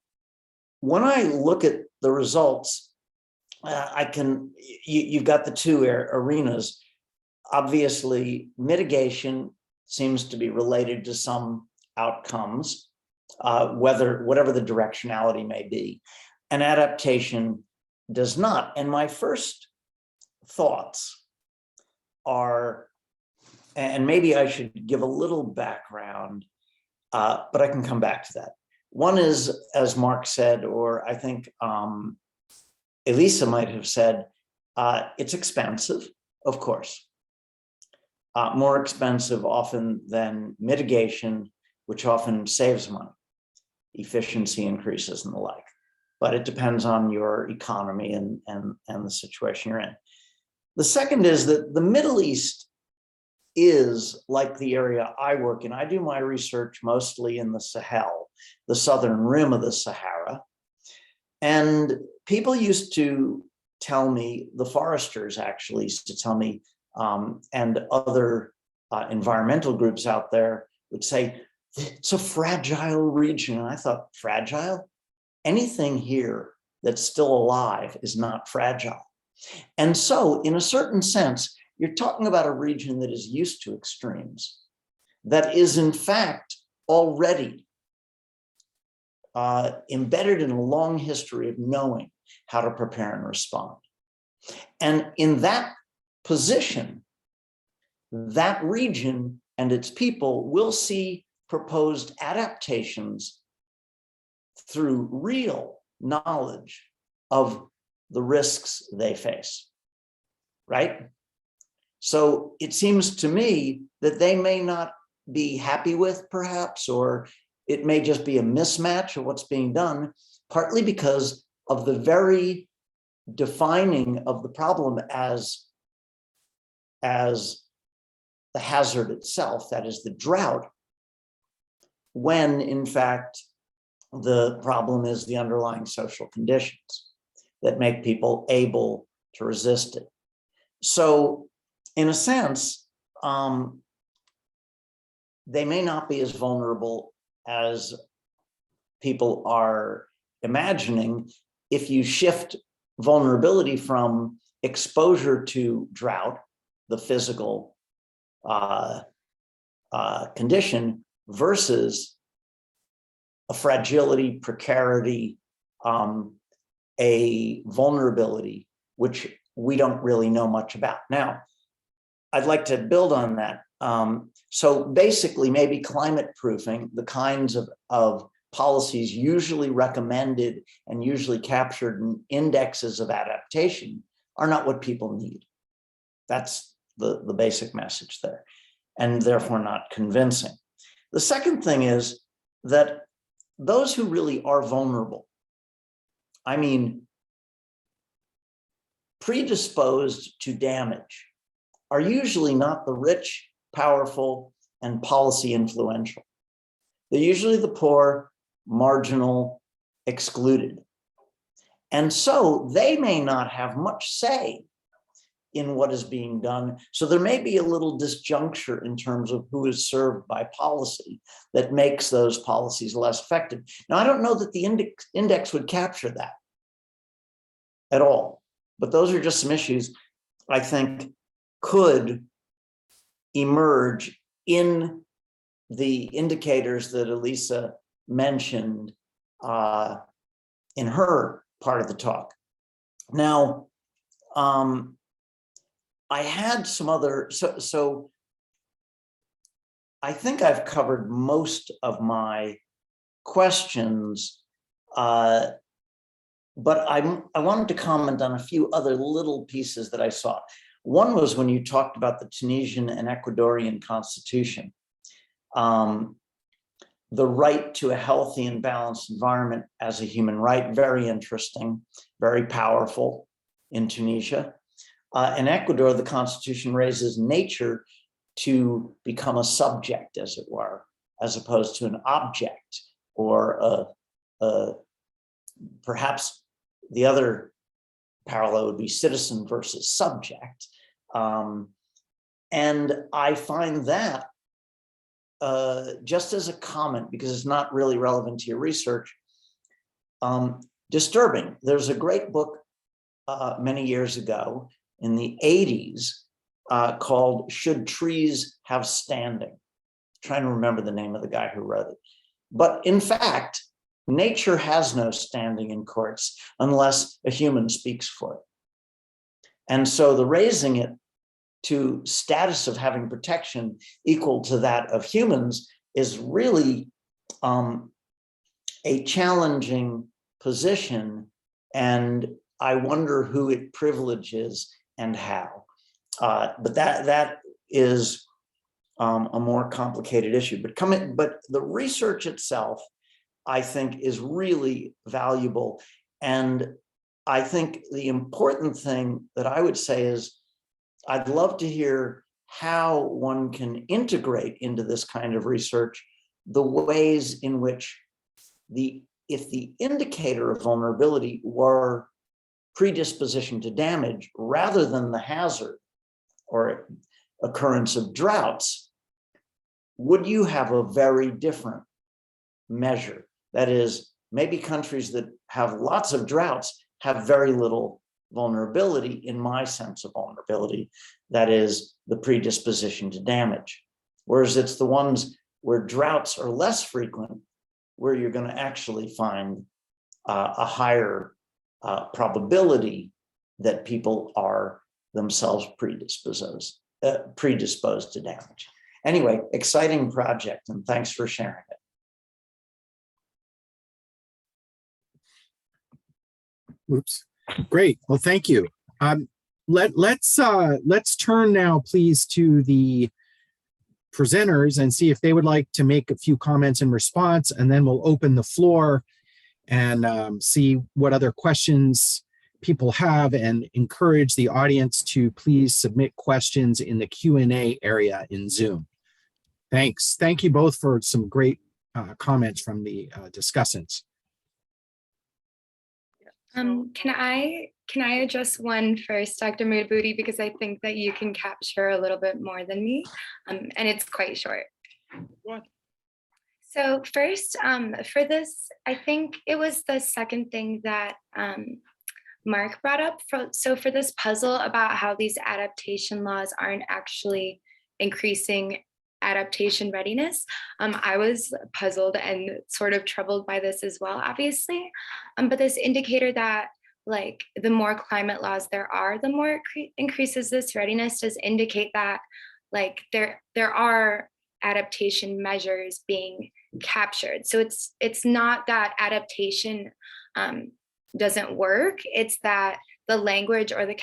when I look at the results, you've got the two arenas. Obviously, mitigation seems to be related to some outcomes, whatever the directionality may be. And adaptation does not. And my first thoughts are, and maybe I should give a little background, but I can come back to that. One is, as Mark said, or I think Elisa might have said, it's expensive, of course. More expensive often than mitigation, which often saves money, efficiency increases and the like. But it depends on your economy and the situation you're in. The second is that the Middle East is like the area I work in. I do my research mostly in the Sahel, the southern rim of the Sahara. And people used to tell me, the foresters actually used to tell me, and other environmental groups out there would say, it's a fragile region. And I thought, fragile? Anything here that's still alive is not fragile. And so in a certain sense, you're talking about a region that is used to extremes, that is in fact already embedded in a long history of knowing how to prepare and respond. And in that position, that region and its people will see proposed adaptations through real knowledge of the risks they face, right? So it seems to me that they may not be happy with, perhaps, or it may just be a mismatch of what's being done, partly because of the very defining of the problem as the hazard itself, that is the drought, when in fact the problem is the underlying social conditions that make people able to resist it. So in a sense, they may not be as vulnerable as people are imagining if you shift vulnerability from exposure to drought, the physical condition, versus a fragility, precarity, a vulnerability, which we don't really know much about. Now, I'd like to build on that. So basically, maybe climate proofing, the kinds of policies usually recommended and usually captured in indexes of adaptation, are not what people need. That's the basic message there, and therefore not convincing. The second thing is that those who really are vulnerable, I mean, predisposed to damage, are usually not the rich, powerful, and policy influential. They're usually the poor, marginal, excluded. And so they may not have much say in what is being done. So there may be a little disjuncture in terms of who is served by policy that makes those policies less effective. Now, I don't know that the index would capture that at all, but those are just some issues I think could emerge in the indicators that Elisa mentioned in her part of the talk. Now, I had some other, so I think I've covered most of my questions, but I wanted to comment on a few other little pieces that I saw. One was when you talked about the Tunisian and Ecuadorian constitution, the right to a healthy and balanced environment as a human right, very interesting, very powerful in Tunisia. In Ecuador, the constitution raises nature to become a subject, as it were, as opposed to an object, or perhaps the other parallel would be citizen versus subject. And I find that just as a comment, because it's not really relevant to your research, disturbing. There's a great book many years ago in the 80s called Should Trees Have Standing? trying to remember the name of the guy who wrote it. But in fact, nature has no standing in courts unless a human speaks for it. And so the raising it to status of having protection equal to that of humans is really a challenging position. And I wonder who it privileges and how. But that is a more complicated issue. But the research itself, I think, is really valuable. And I think the important thing that I would say is I'd love to hear how one can integrate into this kind of research the ways in which if the indicator of vulnerability were predisposition to damage rather than the hazard or occurrence of droughts, would you have a very different measure? That is, maybe countries that have lots of droughts have very little vulnerability, in my sense of vulnerability, that is the predisposition to damage. Whereas it's the ones where droughts are less frequent, where you're going to actually find a higher probability that people are themselves predisposed to damage. Anyway, exciting project, and thanks for sharing it. Oops. Great. Well, thank you. Let's turn now, please, to the presenters and see if they would like to make a few comments in response, and then we'll open the floor and see what other questions people have, and encourage the audience to please submit questions in the Q&A area in Zoom. Thanks. Thank you both for some great comments from the discussants. Can I address one first, Dr. Mudabudi, because I think that you can capture a little bit more than me, and it's quite short. What? So first, for this, I think it was the second thing that Mark brought up. So for this puzzle about how these adaptation laws aren't actually increasing adaptation readiness, I was puzzled and sort of troubled by this as well, obviously. But this indicator that like the more climate laws there are, the more it increases this readiness does indicate that like there are adaptation measures being captured. So it's not that adaptation doesn't work, it's that the language or the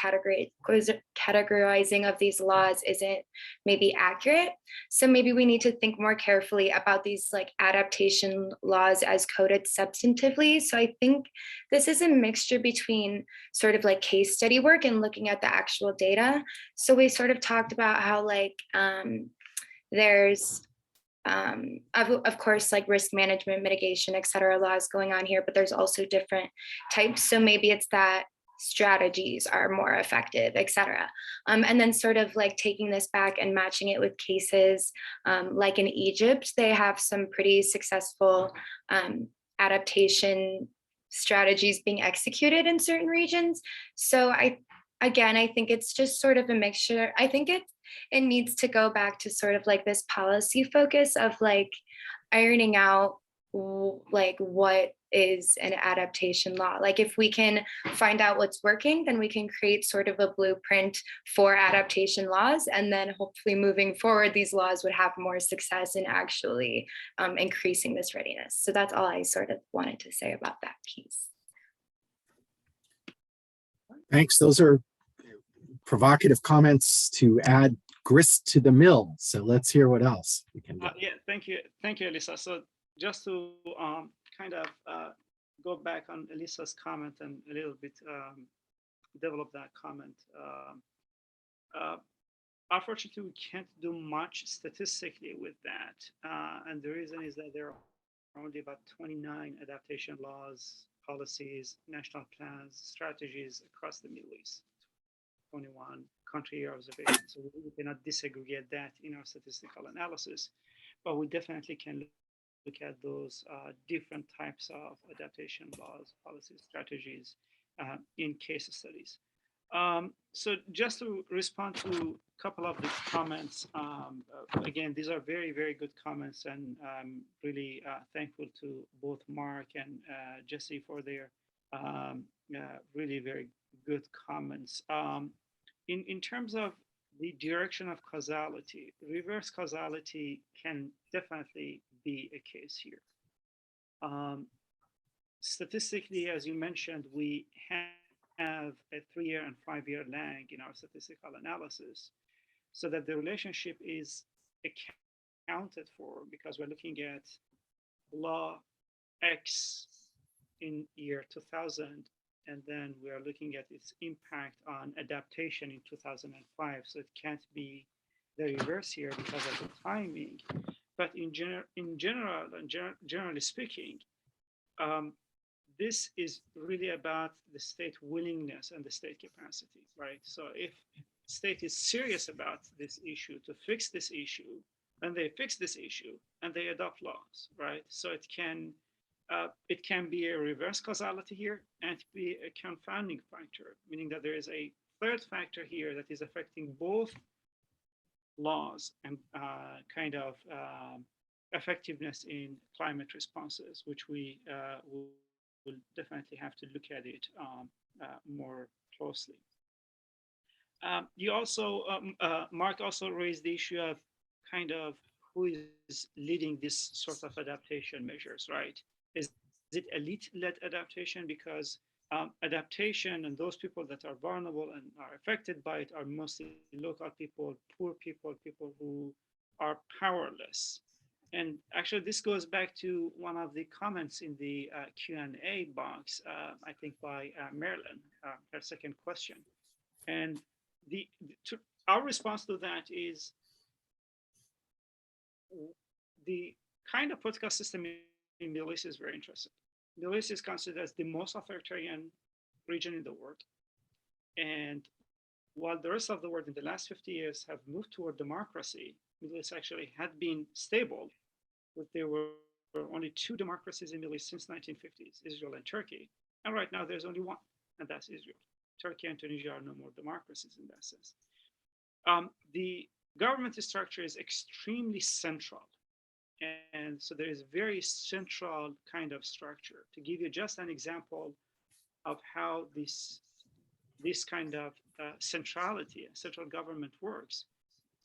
categorizing of these laws isn't maybe accurate. So maybe we need to think more carefully about these like adaptation laws as coded substantively. So I think this is a mixture between sort of like case study work and looking at the actual data. So we sort of talked about how like there's of course, like risk management, mitigation, et cetera, laws going on here, but there's also different types. So maybe it's that strategies are more effective, et cetera. And then sort of like taking this back and matching it with cases like in Egypt, they have some pretty successful adaptation strategies being executed in certain regions. So I think it's just sort of a mixture. I think it needs to go back to sort of like this policy focus of like ironing out like what is an adaptation law. Like if we can find out what's working, then we can create sort of a blueprint for adaptation laws. And then hopefully moving forward, these laws would have more success in actually increasing this readiness. So that's all I sort of wanted to say about that piece. Thanks. Those are provocative comments to add grist to the mill. So let's hear what else we can do. Yeah, thank you, Elisa. So just to kind of go back on Elisa's comment and a little bit develop that comment. Unfortunately, we can't do much statistically with that. And the reason is that there are only about 29 adaptation laws, policies, national plans, strategies across the Middle East. 21 country observation. So we cannot disaggregate that in our statistical analysis, but we definitely can look at those different types of adaptation laws, policies, strategies in case studies. So just to respond to a couple of the comments, again, these are very, very good comments, and I'm really thankful to both Mark and Jesse for their really very good comments. In terms of the direction of causality, reverse causality can definitely be a case here. Statistically, as you mentioned, we have a 3-year and 5-year lag in our statistical analysis, so that the relationship is accounted for because we're looking at law X in year 2000, and then we are looking at its impact on adaptation in 2005. So it can't be the reverse here because of the timing. But generally speaking, this is really about the state willingness and the state capacity, right? So if state is serious about this issue to fix this issue, then they fix this issue and they adopt laws, right? So it can be a reverse causality here and be a confounding factor, meaning that there is a third factor here that is affecting both laws and kind of effectiveness in climate responses, which we will definitely have to look at it more closely. You also, Mark also raised the issue of kind of who is leading this sort of adaptation measures, right? Is it elite-led adaptation? Because adaptation and those people that are vulnerable and are affected by it are mostly local people, poor people, people who are powerless. And actually, this goes back to one of the comments in the Q&A box, I think by Marilyn, her second question. And our response to that is the kind of political system in Middle East is very interesting. Middle East is considered as the most authoritarian region in the world. And while the rest of the world in the last 50 years have moved toward democracy, Middle East actually had been stable, but there were only 2 democracies in Middle East since 1950s, Israel and Turkey. And right now there's only one, and that's Israel. Turkey and Tunisia are no more democracies in that sense. The government structure is extremely central. And so there is very central kind of structure. To give you just an example of how this kind of centrality, central government works,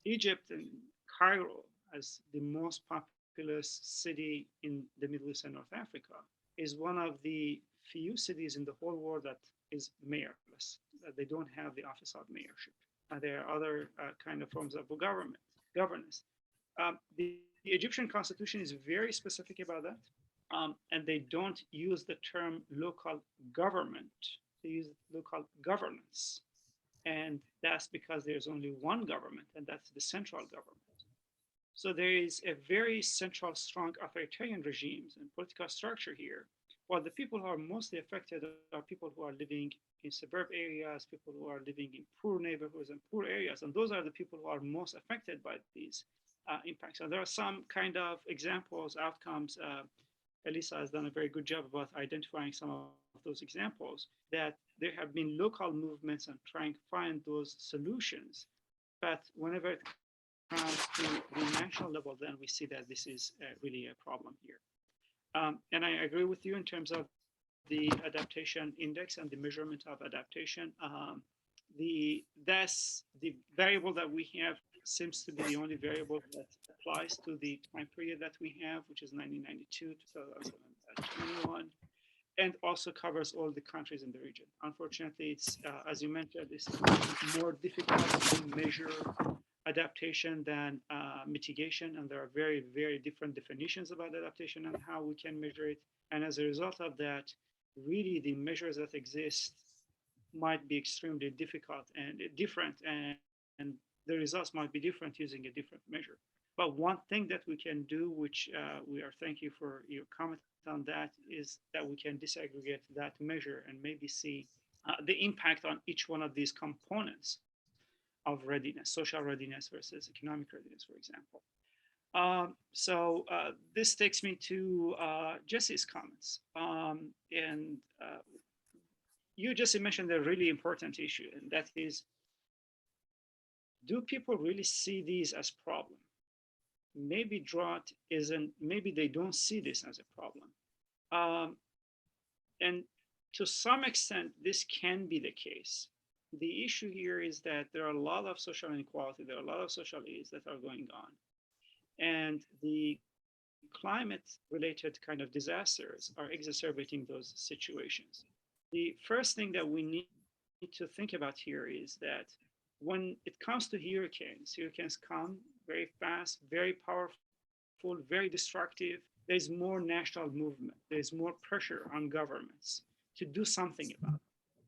Egypt and Cairo, as the most populous city in the Middle East and North Africa, is one of the few cities in the whole world that is mayorless. They don't have the office of mayorship. There are other kind of forms of governance. The Egyptian constitution is very specific about that. And they don't use the term local government. They use local governance. And that's because there's only one government, and that's the central government. So there is a very central, strong authoritarian regimes and political structure here, while the people who are mostly affected are people who are living in suburb areas, people who are living in poor neighborhoods and poor areas. And those are the people who are most affected by these impacts. And there are some kind of examples, outcomes. Elisa has done a very good job about identifying some of those examples, that there have been local movements and trying to find those solutions. But whenever it comes to the national level, then we see that this is really a problem here. And I agree with you in terms of the adaptation index and the measurement of adaptation. That's the variable that we have seems to be the only variable that applies to the time period that we have, which is 1992 to 2021, and also covers all the countries in the region. Unfortunately, it's, as you mentioned, it's more difficult to measure adaptation than mitigation, and there are very, very different definitions about adaptation and how we can measure it. And as a result of that, really the measures that exist might be extremely difficult and different, and the results might be different using a different measure. But one thing that we can do, which we are thank you for your comment on that, is that we can disaggregate that measure and maybe see the impact on each one of these components of readiness, social readiness versus economic readiness, for example. So this takes me to Jesse's comments. And you just mentioned a really important issue, and that is, do people really see these as problem? Maybe drought isn't, maybe they don't see this as a problem. And to some extent, this can be the case. The issue here is that there are a lot of social inequality, there are a lot of social ills that are going on. And the climate-related kind of disasters are exacerbating those situations. The first thing that we need to think about here is that when it comes to hurricanes come very fast, very powerful, very destructive. There's more national movement. There's more pressure on governments to do something about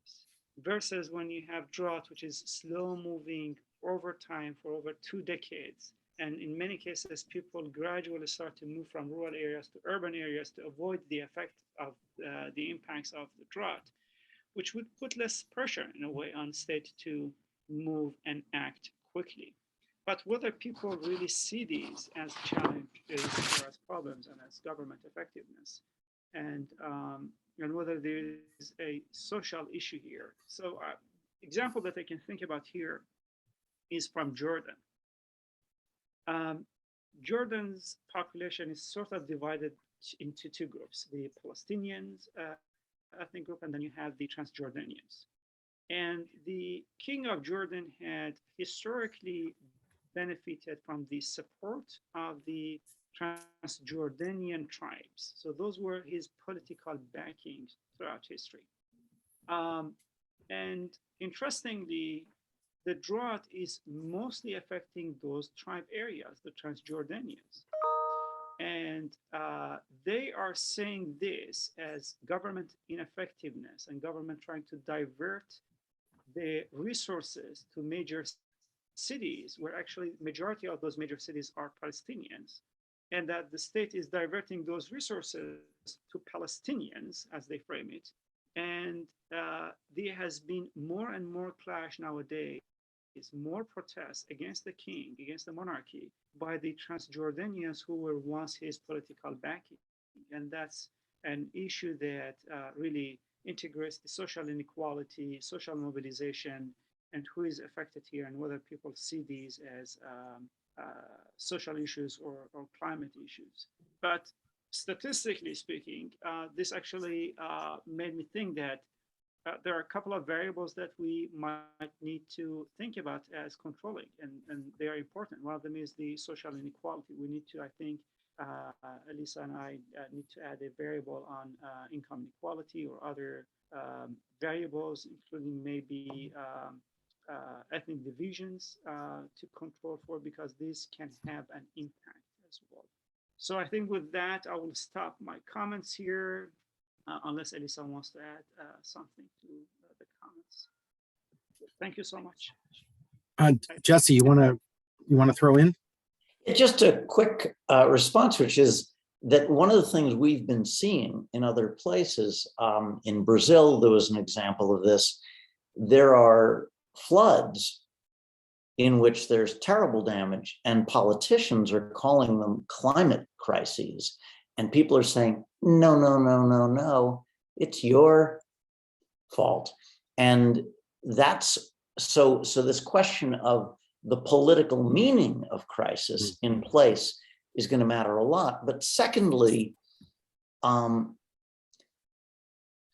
this. Versus when you have drought, which is slow moving over time for over 2 decades. And in many cases, people gradually start to move from rural areas to urban areas to avoid the effect of the impacts of the drought, which would put less pressure in a way on state to move and act quickly. But whether people really see these as challenges or as problems and as government effectiveness, and whether there is a social issue here. So example that I can think about here is from Jordan. Jordan's population is sort of divided into 2 groups, the Palestinians ethnic group, and then you have the Transjordanians. And the king of Jordan had historically benefited from the support of the Transjordanian tribes. So those were his political backings throughout history. And interestingly, the drought is mostly affecting those tribe areas, the Transjordanians. And they are saying this as government ineffectiveness and government trying to divert the resources to major cities, where actually majority of those major cities are Palestinians, and that the state is diverting those resources to Palestinians, as they frame it. And there has been more and more clash nowadays, more protests against the king, against the monarchy, by the Transjordanians who were once his political backing. And that's an issue that really integrates the social inequality, social mobilization, and who is affected here, and whether people see these as social issues or climate issues. But statistically speaking, this actually made me think that there are a couple of variables that we might need to think about as controlling, and they are important. One of them is the social inequality. We need to, I think, Elisa and I need to add a variable on income inequality or other variables, including maybe ethnic divisions to control for, because this can have an impact as well. So I think with that, I will stop my comments here, unless Elisa wants to add something to the comments. Thank you so much. Jesse, you want to throw in? Just a quick response, which is that one of the things we've been seeing in other places, in Brazil, there was an example of this. There are floods in which there's terrible damage, and politicians are calling them climate crises. And people are saying, no, no, no, no, no, it's your fault. And that's so this question of the political meaning of crisis in place is going to matter a lot. But secondly, one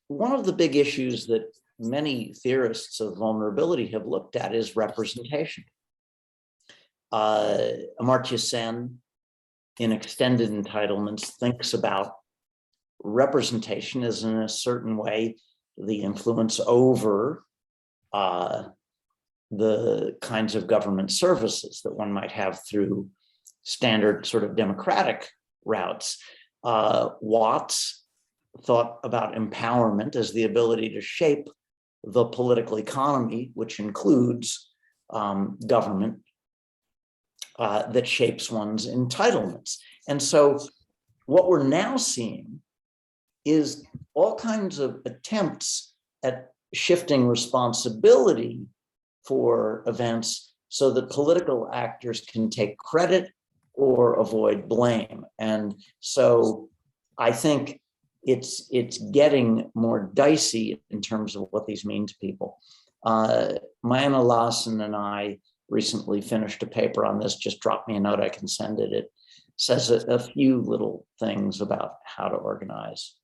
of the big issues that many theorists of vulnerability have looked at is representation. Amartya Sen, in Extended Entitlements, thinks about representation as, in a certain way, the influence over the kinds of government services that one might have through standard sort of democratic routes. Watts thought about empowerment as the ability to shape the political economy, which includes government that shapes one's entitlements. And so what we're now seeing is all kinds of attempts at shifting responsibility for events so that political actors can take credit or avoid blame. And so I think it's getting more dicey in terms of what these mean to people. Mayanna Lawson and I recently finished a paper on this. Just drop me a note, I can send it. It says a few little things about how to organize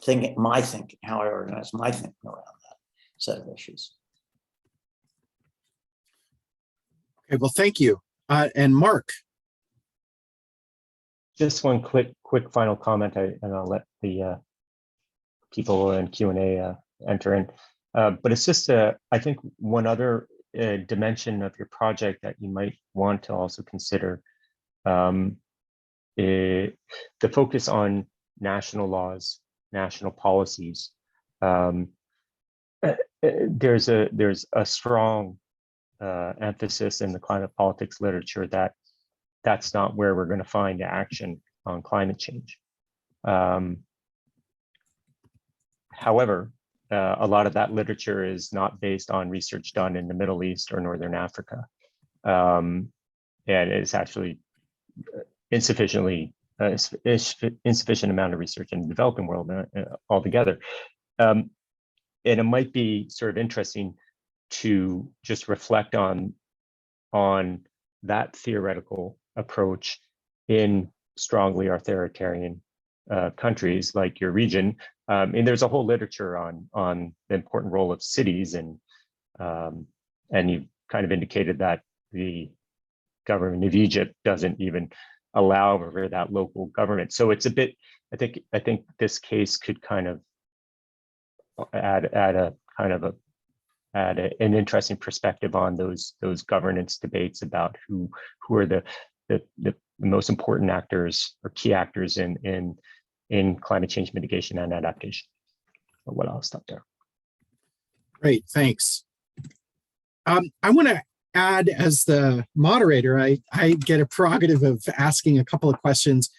how I organize my thinking around that set of issues. Okay, well, thank you. And Mark. Just one quick final comment, and I'll let the people in Q&A enter in. But it's just, I think, one other dimension of your project that you might want to also consider, the focus on national laws, national policies. There's a strong emphasis in the climate politics literature that that's not where we're going to find action on climate change. However, a lot of that literature is not based on research done in the Middle East or Northern Africa. And it's actually insufficient amount of research in the developing world altogether. And it might be sort of interesting to just reflect on that theoretical approach in strongly authoritarian countries like your region. And there's a whole literature on the important role of cities, and you kind of indicated that the government of Egypt doesn't even allow for that local government. So it's a bit, I think this case could kind of add an interesting perspective on those governance debates about who are the most important actors or key actors in climate change mitigation and adaptation. But what I'll stop there. Great, thanks. I want to add, as the moderator, I get a prerogative of asking a couple of questions.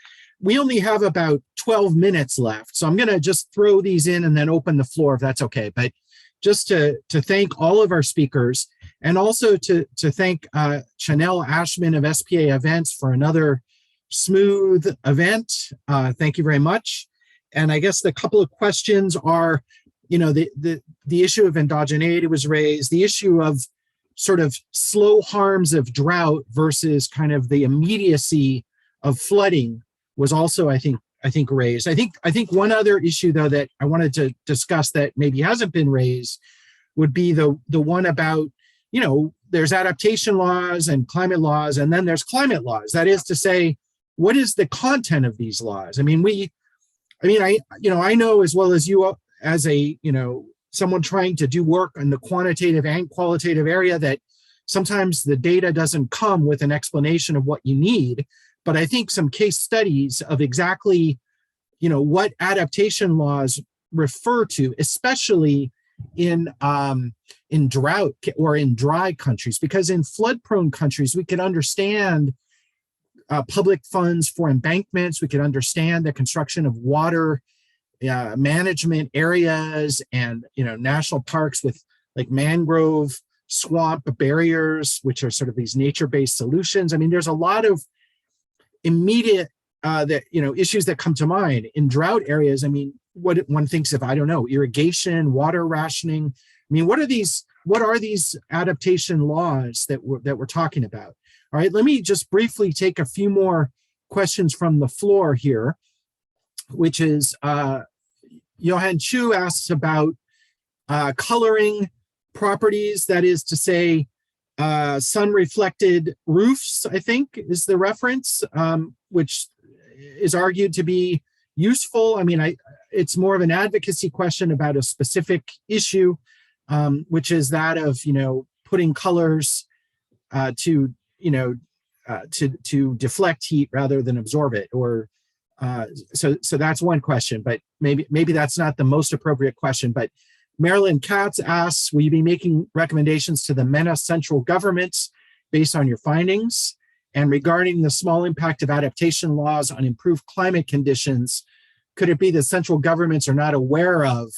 We only have about 12 minutes left, so I'm going to just throw these in and then open the floor if that's okay. But just to thank all of our speakers, and also to thank Chanel Ashman of SPA Events for another smooth event. Thank you very much. And I guess the couple of questions are, the issue of endogeneity was raised, the issue of sort of slow harms of drought versus kind of the immediacy of flooding was also, I think raised. I think one other issue, though, that I wanted to discuss that maybe hasn't been raised would be the one about, there's adaptation laws and climate laws, and then there's climate laws. That is to say, what is the content of these laws? I know as well as you, as someone trying to do work in the quantitative and qualitative area, that sometimes the data doesn't come with an explanation of what you need. But I think some case studies of exactly, what adaptation laws refer to, especially in drought or in dry countries, because in flood-prone countries, we can understand public funds for embankments. We can understand the construction of water management areas and, national parks with like mangrove swamp barriers, which are sort of these nature-based solutions. I mean, there's a lot of immediate issues that come to mind in drought areas. I mean, what one thinks of, irrigation, water rationing. I mean, what are these adaptation laws that we're talking about? All right, let me just briefly take a few more questions from the floor here, which is Johan Chu asks about coloring properties, that is to say, sun-reflected roofs, I think is the reference, which is argued to be useful. I mean, it's more of an advocacy question about a specific issue, which is that of, putting colors to deflect heat rather than absorb it, or so that's one question, but maybe that's not the most appropriate question. But Marilyn Katz asks, will you be making recommendations to the MENA central governments based on your findings? And regarding the small impact of adaptation laws on improved climate conditions, could it be that central governments are not aware of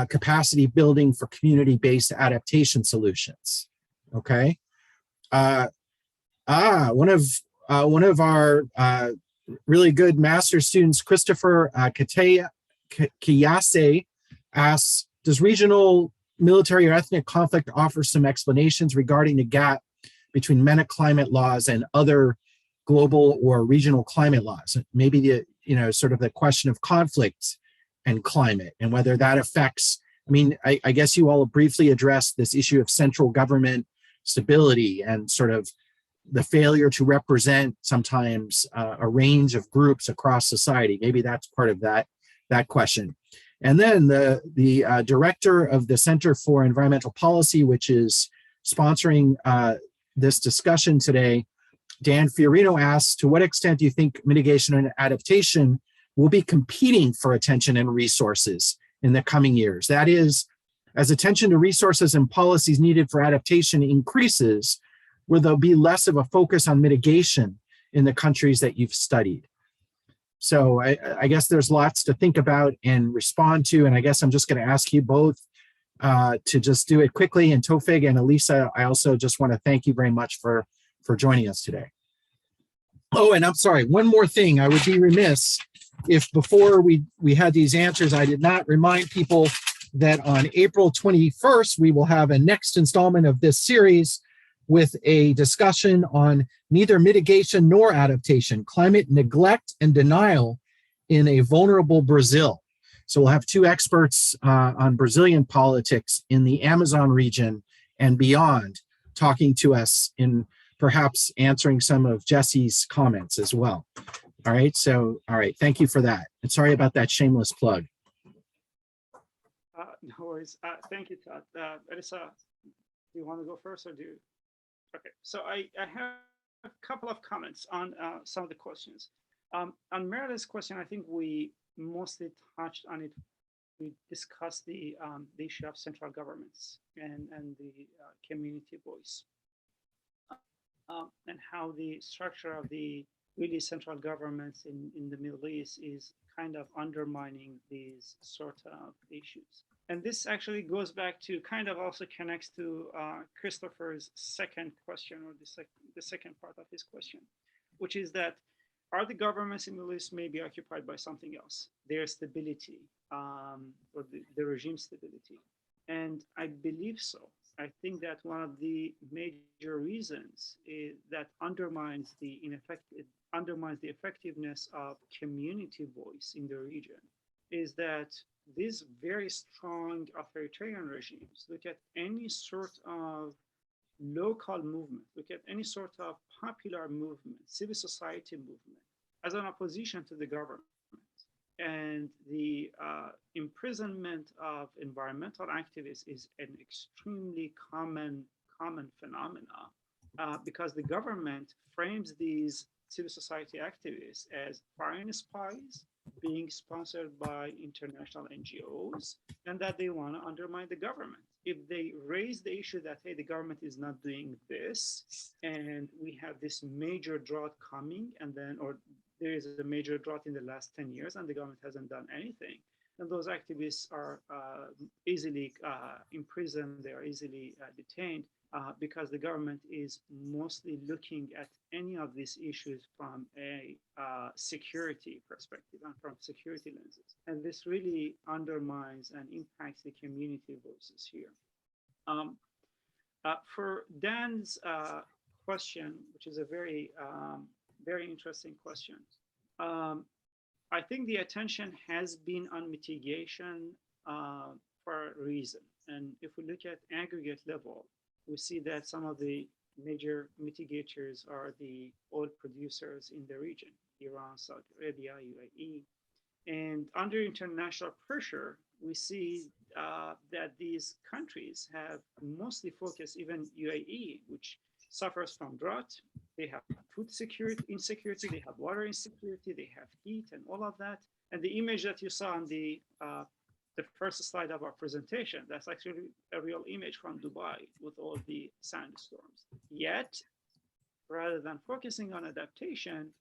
capacity building for community-based adaptation solutions? Okay. One of our really good master students. Christopher Kiyase asks, does regional military or ethnic conflict offer some explanations regarding the gap between meta-climate laws and other global or regional climate laws? Maybe the, sort of the question of conflict and climate and whether that affects, I guess you all briefly addressed this issue of central government stability and sort of the failure to represent sometimes a range of groups across society. Maybe that's part of that question. And then the director of the Center for Environmental Policy, which is sponsoring this discussion today, Dan Fiorino asks, to what extent do you think mitigation and adaptation will be competing for attention and resources in the coming years? That is, as attention to resources and policies needed for adaptation increases, will there be less of a focus on mitigation in the countries that you've studied? So I guess there's lots to think about and respond to, and I guess I'm just going to ask you both to just do it quickly. And Tofig and Elisa, I also just want to thank you very much for joining us today. Oh, and I'm sorry, one more thing. I would be remiss if before we had these answers, I did not remind people that on April 21st, we will have a next installment of this series with a discussion on neither mitigation nor adaptation, climate neglect and denial in a vulnerable Brazil. So we'll have two experts on Brazilian politics in the Amazon region and beyond, talking to us in perhaps answering some of Jesse's comments as well. All right, thank you for that. And sorry about that shameless plug. No worries. Thank you, Todd. Elisa, do you want to go first or do you? Okay, so I have a couple of comments on some of the questions. On Meredith's question, I think we mostly touched on it. We discussed the issue of central governments and the community voice, and how the structure of the really central governments in the Middle East is kind of undermining these sort of issues. And this actually goes back to kind of also connects to Christopher's second question, or the second part of his question, which is that are the governments in the Middle East maybe occupied by something else, their stability, or the regime stability? And I believe so. I think that one of the major reasons is that undermines the effectiveness of community voice in the region is that these very strong authoritarian regimes look at any sort of local movement, look at any sort of popular movement, civil society movement, as an opposition to the government. And the imprisonment of environmental activists is an extremely common phenomena because the government frames these civil society activists as foreign spies being sponsored by international NGOs, and that they want to undermine the government. If they raise the issue that, hey, the government is not doing this, and we have this major drought coming, and then, or there is a major drought in the last 10 years and the government hasn't done anything, then those activists are easily imprisoned, they are easily detained because the government is mostly looking at any of these issues from a security perspective and from security lenses. And this really undermines and impacts the community voices here. For Dan's question, which is a very interesting question. I think the attention has been on mitigation for a reason. And if we look at aggregate level, we see that some of the major mitigators are the oil producers in the region, Iran, Saudi Arabia, UAE. And under international pressure, we see that these countries have mostly focused, even UAE, which suffers from drought. They have food security, insecurity, they have water insecurity, they have heat and all of that. And the image that you saw on the first slide of our presentation, that's actually a real image from Dubai with all the sandstorms. Yet, rather than focusing on adaptation,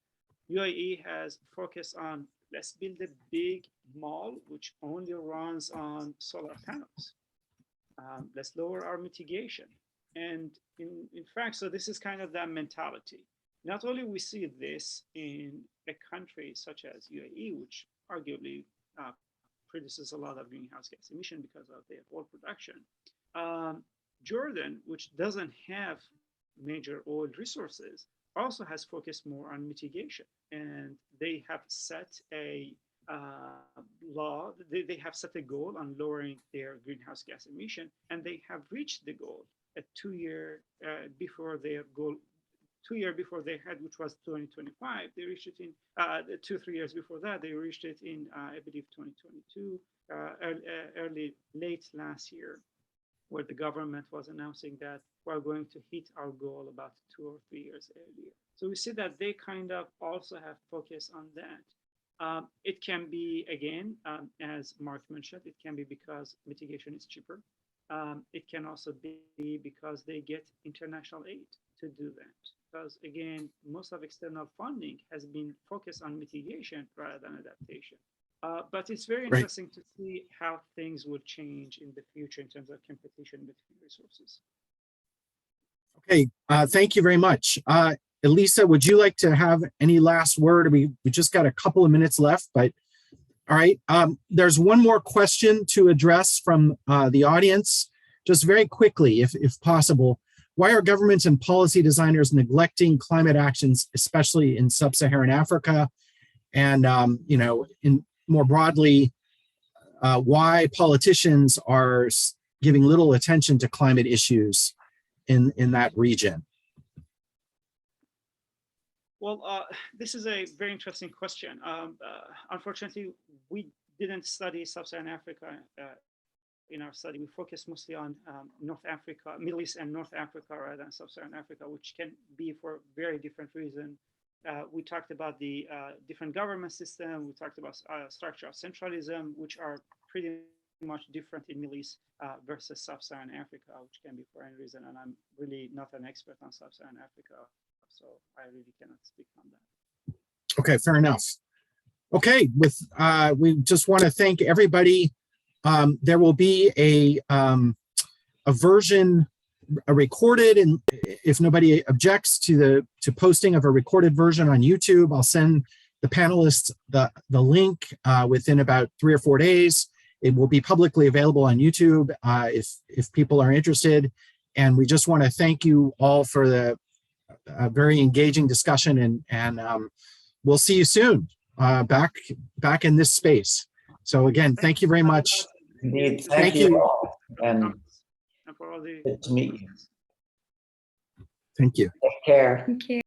UAE has focused on, let's build a big mall which only runs on solar panels. Let's lower our mitigation. And in fact, so this is kind of that mentality. not only we see this in a country such as UAE, which arguably produces a lot of greenhouse gas emission because of their oil production. Jordan, which doesn't have major oil resources, also has focused more on mitigation, and they have set a law. They have set a goal on lowering their greenhouse gas emission, and they have reached the goal at 2 years before their goal. 2 years before they had, which was 2025, they reached it in 2-3 years before that. They reached it in, I believe, 2022, late last year, where the government was announcing that we're going to hit our goal about 2 or 3 years earlier. So we see that they kind of also have focus on that. It can be, again, as Mark mentioned, it can be because mitigation is cheaper. It can also be because they get international aid to do that. Because again, most of external funding has been focused on mitigation rather than adaptation. But it's very interesting to see how things will change in the future in terms of competition between resources. Okay, thank you very much. Elisa, would you like to have any last word? We just got a couple of minutes left, but all right. There's one more question to address from the audience, just very quickly, if possible. Why are governments and policy designers neglecting climate actions, especially in sub-Saharan Africa? And, you know, more broadly, why politicians are giving little attention to climate issues in that region? Well, this is a very interesting question. Unfortunately, we didn't study sub-Saharan Africa in our study. We focused mostly on North Africa, Middle East and North Africa rather than sub-Saharan Africa, which can be for very different reasons. We talked about the different government system. We talked about structure of centralism, which are pretty much different in Middle East versus sub-Saharan Africa, which can be for any reason. And I'm really not an expert on sub-Saharan Africa, so I really cannot speak on that. Okay, fair enough. Okay, we just want to thank everybody. There will be a version recorded, and if nobody objects to posting of a recorded version on YouTube, I'll send the panelists the link within about 3 or 4 days. It will be publicly available on YouTube if people are interested. And we just want to thank you all for the very engaging discussion, and we'll see you soon back in this space. So again, thank you very much. Indeed, thank you all. And for all the good to meet you. Thank you. Take care. Thank you.